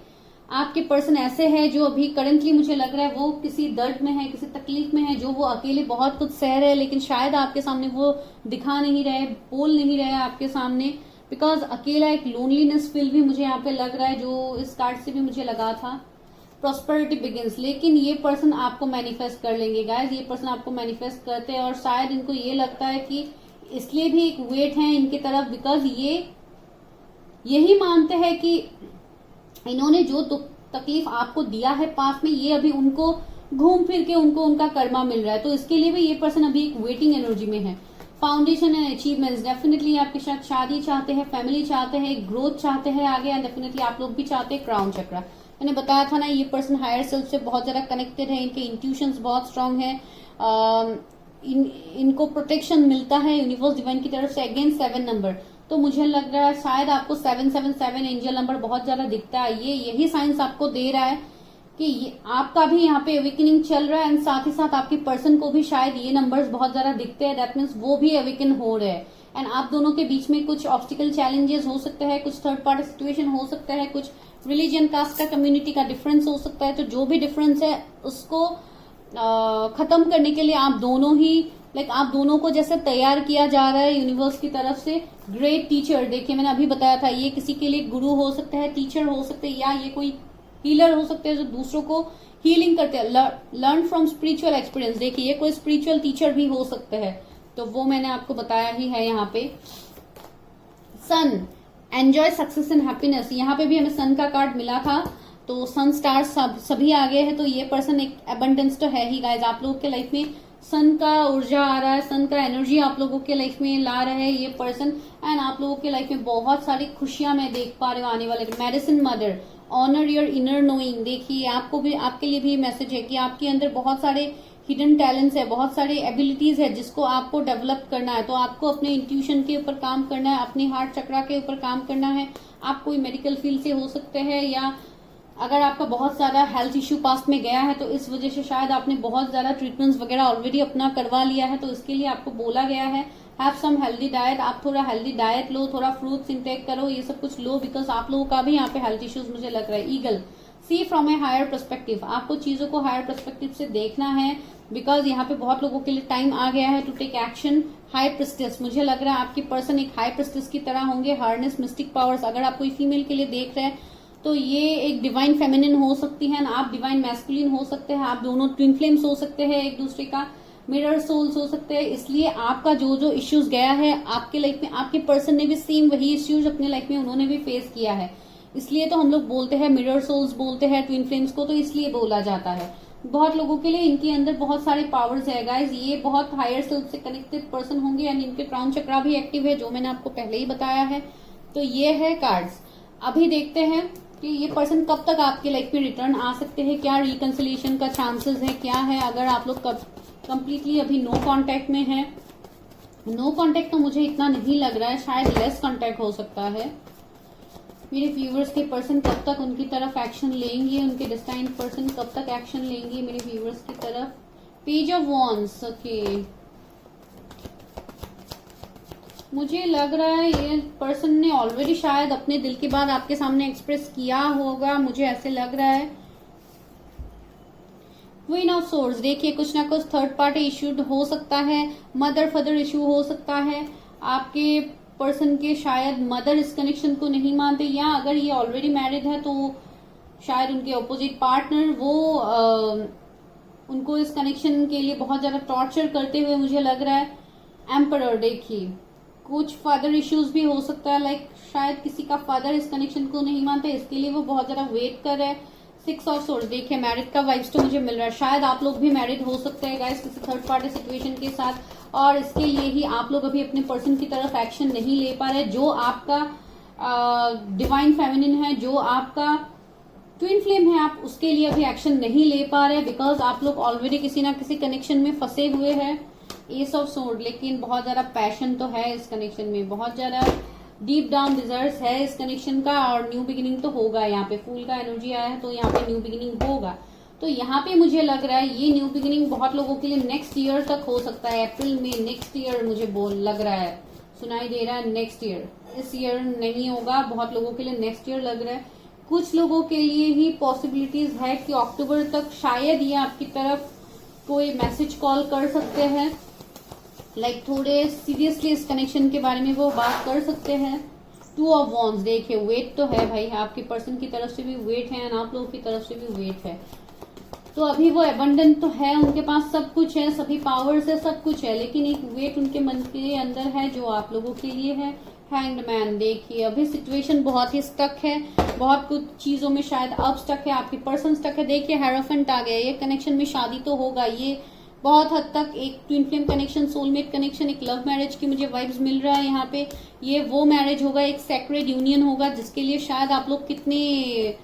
आपके पर्सन ऐसे है जो अभी करंटली मुझे लग रहा है वो किसी दर्द में है, किसी तकलीफ में है, जो वो अकेले बहुत कुछ सह रहे हैं, लेकिन शायद आपके सामने वो दिखा नहीं रहे, बोल नहीं रहे आपके सामने, बिकॉज अकेला एक लोनलीनेस फील भी मुझे यहाँ पे लग रहा है, जो इस कार्ड से भी मुझे लगा था। प्रॉस्पेरिटी बिगिंस, लेकिन ये पर्सन आपको मैनिफेस्ट कर लेंगे गाइज, ये पर्सन आपको मैनिफेस्ट करते हैं, और शायद इनको ये लगता है कि इसलिए भी एक वेट है इनकी तरफ, बिकॉज ये यही मानते हैं कि इन्होंने जो तकलीफ आपको दिया है पास में, ये अभी उनको घूम फिर के उनको उनका कर्मा मिल रहा है, तो इसके लिए भी ये पर्सन अभी एक वेटिंग एनर्जी में है। फाउंडेशन एंड अचीवमेंट्स, डेफिनेटली आपके साथ शादी चाहते हैं, फैमिली चाहते हैं, ग्रोथ चाहते हैं आगे, एंड डेफिनेटली आप लोग भी चाहते हैं क्राउन चक्रा। मैंने बताया था ना, ये पर्सन हायर सेल्फ से बहुत ज्यादा कनेक्टेड है, इनके इंट्यूशंस बहुत स्ट्रांग है, इनको प्रोटेक्शन मिलता है यूनिवर्स डिवाइन की तरफ से। अगेन 7 नंबर, तो मुझे लग रहा है शायद आपको 777 एंजल नंबर बहुत ज्यादा दिखता है, ये यही साइंस आपको दे रहा है कि आपका भी यहाँ पे अवेकनिंग चल रहा है, एंड साथ ही साथ आपके पर्सन को भी शायद ये नंबर्स बहुत ज्यादा दिखते हैं, दैट मीन्स वो भी अवेकन हो रहे हैं, एंड आप दोनों के बीच में कुछ ऑब्स्टिकल चैलेंजेस हो सकते हैं, कुछ थर्ड पार्टी सिचुएशन हो सकता है, कुछ रिलीजन कास्ट का कम्युनिटी का डिफरेंस हो सकता है, तो जो भी डिफरेंस है उसको खत्म करने के लिए आप दोनों ही आप दोनों को जैसे तैयार किया जा रहा है यूनिवर्स की तरफ से। ग्रेट टीचर, देखिए मैंने अभी बताया था, ये किसी के लिए गुरु हो सकता है, टीचर हो सकते हैं, या ये कोई हीलर हो सकते हैं जो दूसरों को हीलिंग करते हैं। लर्न फ्रॉम स्पिरिचुअल एक्सपीरियंस, देखिए ये कोई स्पिरिचुअल टीचर भी हो सकते हैं, तो वो मैंने आपको बताया ही है यहाँ पे। सन, एंजॉय सक्सेस एंड हैप्पीनेस, यहाँ पे भी हमें सन का कार्ड मिला था, तो सन स्टार सभी आगे है, तो ये पर्सन एक एबंडेंस तो है ही गाइज, आप लोगों के लाइफ में सन का ऊर्जा आ रहा है, सन का एनर्जी आप लोगों के लाइफ में ला रहे हैं ये पर्सन, एंड आप लोगों के लाइफ में बहुत सारी खुशियां मैं देख पा रही हूँ आने वाले। Medicine mother, honour your inner knowing, देखिए आपको भी, आपके लिए भी मैसेज है कि आपके अंदर बहुत सारे हिडन टैलेंट्स है, बहुत सारे एबिलिटीज है जिसको आपको डेवलप करना है, तो आपको अपने इंट्यूशन के ऊपर काम करना है, अपने हार्ट चक्रा के ऊपर काम करना है। आप कोई मेडिकल फील्ड से हो सकते हैं, या अगर आपका बहुत ज्यादा हेल्थ इश्यू पास्ट में गया है तो इस वजह से शायद आपने बहुत ज्यादा ट्रीटमेंट्स वगैरह ऑलरेडी अपना करवा लिया है, तो इसके लिए आपको बोला गया है हैव सम हेल्दी डाइट, आप थोड़ा हेल्दी डाइट लो, थोड़ा फ्रूट्स इंटेक करो, ये सब कुछ लो, बिकॉज आप लोगों का भी यहाँ पे हेल्थ इश्यूज मुझे लग रहा है। Eagle, see from a higher perspective, आपको चीजों को हायर पर्सपेक्टिव से देखना है, बिकॉज यहाँ पे बहुत लोगों के लिए टाइम आ गया है to take action. High priestess, मुझे लग रहा है आपकी पर्सन एक हाई प्रिस्टेस की तरह होंगे, हार्नेस मिस्टिक पावर्स, अगर आप कोई फीमेल के लिए देख रहे हैं तो ये एक डिवाइन फेमिनिन हो सकती है, आप डिवाइन मैस्कुलिन हो सकते हैं, आप दोनों ट्विन फ्लेम्स हो सकते हैं, एक दूसरे का मिरर सोल्स हो सकते हैं। इसलिए आपका जो जो इश्यूज गया है आपके लाइफ में, आपके पर्सन ने भी सेम वही इश्यूज अपने लाइफ में उन्होंने भी फेस किया है, इसलिए तो हम लोग बोलते हैं मिरर सोल्स बोलते हैं ट्विन फ्लेम्स को, तो इसलिए बोला जाता है। बहुत लोगों के लिए इनके अंदर बहुत सारे पावर्स है गाइज, ये बहुत हायर सेल्फ से कनेक्टेड पर्सन होंगे, एंड इनके क्राउन चक्रा भी एक्टिव है, जो मैंने आपको पहले ही बताया है। तो ये है कार्ड्स। अभी देखते हैं कि ये पर्सन कब तक आपके लाइफ में रिटर्न आ सकते हैं, क्या रिकंसिलिएशन का चांसेस है, क्या है। अगर आप लोग कंप्लीटली अभी नो कांटेक्ट में है, नो कांटेक्ट तो मुझे इतना नहीं लग रहा है, शायद लेस कांटेक्ट हो सकता है। मेरे व्यूवर्स के पर्सन कब तक उनकी तरफ एक्शन लेंगे, उनके डिस्टाइन पर्सन कब तक एक्शन लेंगे मेरे व्यूवर्स की तरफ। पेज ऑफ वॉन्ड्स, ओके, मुझे लग रहा है ये पर्सन ने ऑलरेडी शायद अपने दिल की बात आपके सामने एक्सप्रेस किया होगा, मुझे ऐसे लग रहा है। क्वीन ऑफ सोर्ड्स, देखिए कुछ ना कुछ थर्ड पार्टी इश्यूड हो सकता है, मदर फादर इश्यू हो सकता है, आपके पर्सन के शायद मदर इस कनेक्शन को नहीं मानते, या अगर ये ऑलरेडी मैरिड है तो शायद उनके ऑपोजिट पार्टनर वो उनको इस कनेक्शन के लिए बहुत ज्यादा टॉर्चर करते हुए मुझे लग रहा है। एम्परर, देखिए कुछ फादर इश्यूज भी हो सकता है, शायद किसी का फादर इस कनेक्शन को नहीं मानते, इसके लिए वो बहुत ज्यादा वेट कर रहे हैं। 6 ऑफ सोर्ड्स, देखिए मैरिड का वाइब्स तो मुझे मिल रहा है, शायद आप लोग भी मैरिड हो सकते हैं गाइस किसी थर्ड पार्टी सिचुएशन के साथ, और इसके लिए ही आप लोग अभी अपने पर्सन की तरफ एक्शन नहीं ले पा रहे। जो आपका डिवाइन फेमिनिन है, जो आपका ट्विन फ्लेम है, आप उसके लिए अभी एक्शन नहीं ले पा रहे, बिकॉज आप लोग ऑलरेडी किसी ना किसी कनेक्शन में फंसे हुए हैं। एस ऑफ सोर्ड, लेकिन बहुत ज्यादा पैशन तो है इस कनेक्शन में, बहुत ज्यादा डीप डाउन डिजायर्स है इस कनेक्शन का, और न्यू बिगिनिंग तो होगा। यहाँ पे फूल का एनर्जी आया है तो यहाँ पे न्यू बिगिनिंग होगा। तो यहाँ पे मुझे लग रहा है ये न्यू बिगिनिंग बहुत लोगों के लिए नेक्स्ट ईयर तक हो सकता है, अप्रैल में नेक्स्ट ईयर मुझे लग रहा है। सुनाई दे रहा है नेक्स्ट ईयर, इस ईयर नहीं होगा, बहुत लोगों के लिए नेक्स्ट ईयर लग रहा है। कुछ लोगों के लिए ही पॉसिबिलिटीज है कि अक्टूबर तक शायद ये आपकी तरफ कोई मैसेज कॉल कर सकते हैं, लाइक थोड़े सीरियसली इस कनेक्शन के बारे में वो बात कर सकते हैं। 2 ऑफ वॉन्ड्स, देखिए वेट तो है भाई, आपके पर्सन की तरफ से भी वेट है एंड आप लोगों की तरफ से भी वेट है। तो अभी वो एबंडेंट तो है, उनके पास सब कुछ है, सभी पावर्स है, सब कुछ है, लेकिन एक वेट उनके मन के अंदर है जो आप लोगों के लिए है। हैंग्ड मैन, देखिए अभी सिचुएशन बहुत ही स्टक है, बहुत कुछ चीजों में शायद अब स्टक है, आपकी पर्सन स्टक है। देखिए हेरोफेंट आ गया, ये कनेक्शन में शादी तो होगा, ये बहुत हद तक एक twin flame connection, soulmate connection, एक लव मैरिज की मुझे वाइब्स मिल रहा है यहाँ पे। ये वो मैरिज होगा, एक सेक्रेड यूनियन होगा जिसके लिए शायद आप लोग कितने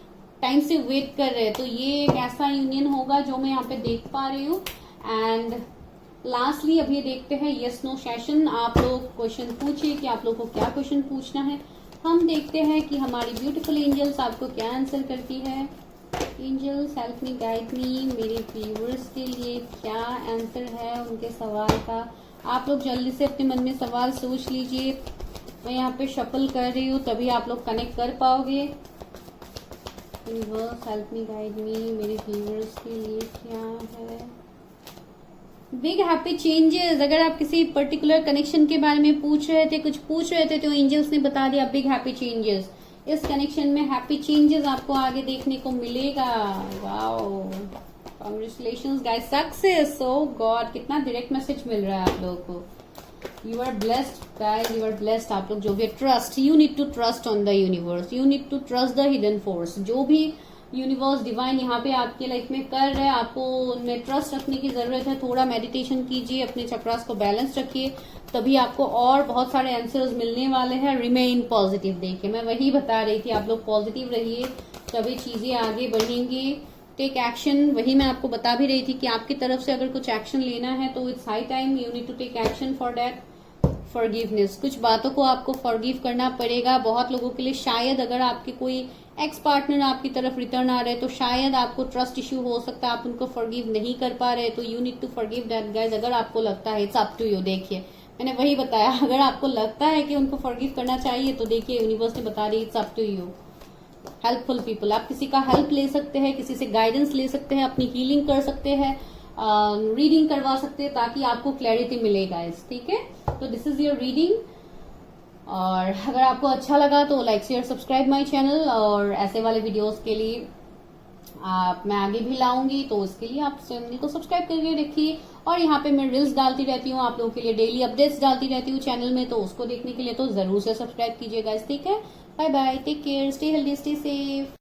टाइम से वेट कर रहे हैं। तो ये एक ऐसा यूनियन होगा जो मैं यहाँ पे देख पा रही हूँ। एंड लास्टली अब ये देखते हैं यस नो सेशन। आप लोग क्वेश्चन पूछिए कि आप लोग को क्या क्वेश्चन पूछना है, हम देखते हैं कि हमारी ब्यूटीफुल एंजल्स आपको क्या आंसर करती है। Angels help me, guide me, मेरे व्यूअर्स के लिए क्या आंसर है उनके सवाल का। आप लोग जल्दी से अपने मन में सवाल सोच लीजिए, मैं यहाँ पे शफल कर रही हूँ तभी आप लोग कनेक्ट कर पाओगे। Universe help me, guide me, मेरे व्यूअर्स के लिए क्या है। बिग हैप्पी चेंजेस, अगर आप किसी पर्टिकुलर कनेक्शन के बारे में पूछ रहे थे, कुछ पूछ रहे थे, तो एंजल्स ने बता दिया बिग हैप्पी चेंजेस। इस कनेक्शन में हैप्पी चेंजेस आपको आगे देखने को मिलेगा। Wow, congratulations guys, success. Oh god, कितना डायरेक्ट मैसेज मिल रहा है आप लोगों को। You are blessed guys, you are blessed. आप लोग जो भी trust, you need to trust on the universe, you need to trust the hidden force. जो भी यूनिवर्स डिवाइन यहाँ पे आपके लाइफ में कर रहे हैं, आपको उनमें ट्रस्ट रखने की जरूरत है। थोड़ा मेडिटेशन कीजिए, अपने चक्रास को बैलेंस रखिए, तभी आपको और बहुत सारे आंसर्स मिलने वाले हैं। रिमेन पॉजिटिव, देखिए मैं वही बता रही थी, आप लोग पॉजिटिव रहिए तभी चीजें आगे बढ़ेंगी। टेक एक्शन, वही मैं आपको बता भी रही थी कि आपकी तरफ से अगर कुछ एक्शन लेना है तो it's high time, you need to take action for that. Forgiveness, कुछ बातों को आपको फॉरगिव करना पड़ेगा। बहुत लोगों के लिए शायद अगर आपके कोई एक्स पार्टनर आपकी तरफ रिटर्न आ रहे तो शायद आपको ट्रस्ट इश्यू हो सकता है, आप उनको फॉरगिव नहीं कर पा रहे, तो you need to forgive that guys. अगर आपको लगता है, इट्स अप टू यू। देखिए मैंने वही बताया, अगर आपको लगता है कि उनको फॉरगिव करना चाहिए तो देखिए यूनिवर्स ने बता दी it's up to you. Helpful people, आप किसी का हेल्प ले सकते हैं, किसी से गाइडेंस ले सकते हैं, अपनी हीलिंग कर सकते हैं, रीडिंग करवा सकते हैं ताकि आपको क्लैरिटी मिले गाइस, ठीक है। तो दिस इज योर रीडिंग, और अगर आपको अच्छा लगा तो like share subscribe my channel, और ऐसे वाले वीडियोस के लिए मैं आगे भी लाऊंगी, तो उसके लिए आप चैनल को सब्सक्राइब करके रखिए। और यहाँ पे मैं रील्स डालती रहती हूँ, आप लोगों के लिए डेली अपडेट्स डालती रहती हूँ चैनल में, तो उसको देखने के लिए तो जरूर से सब्सक्राइब कीजिएगा, ठीक है। Bye bye, take care, stay healthy, stay safe.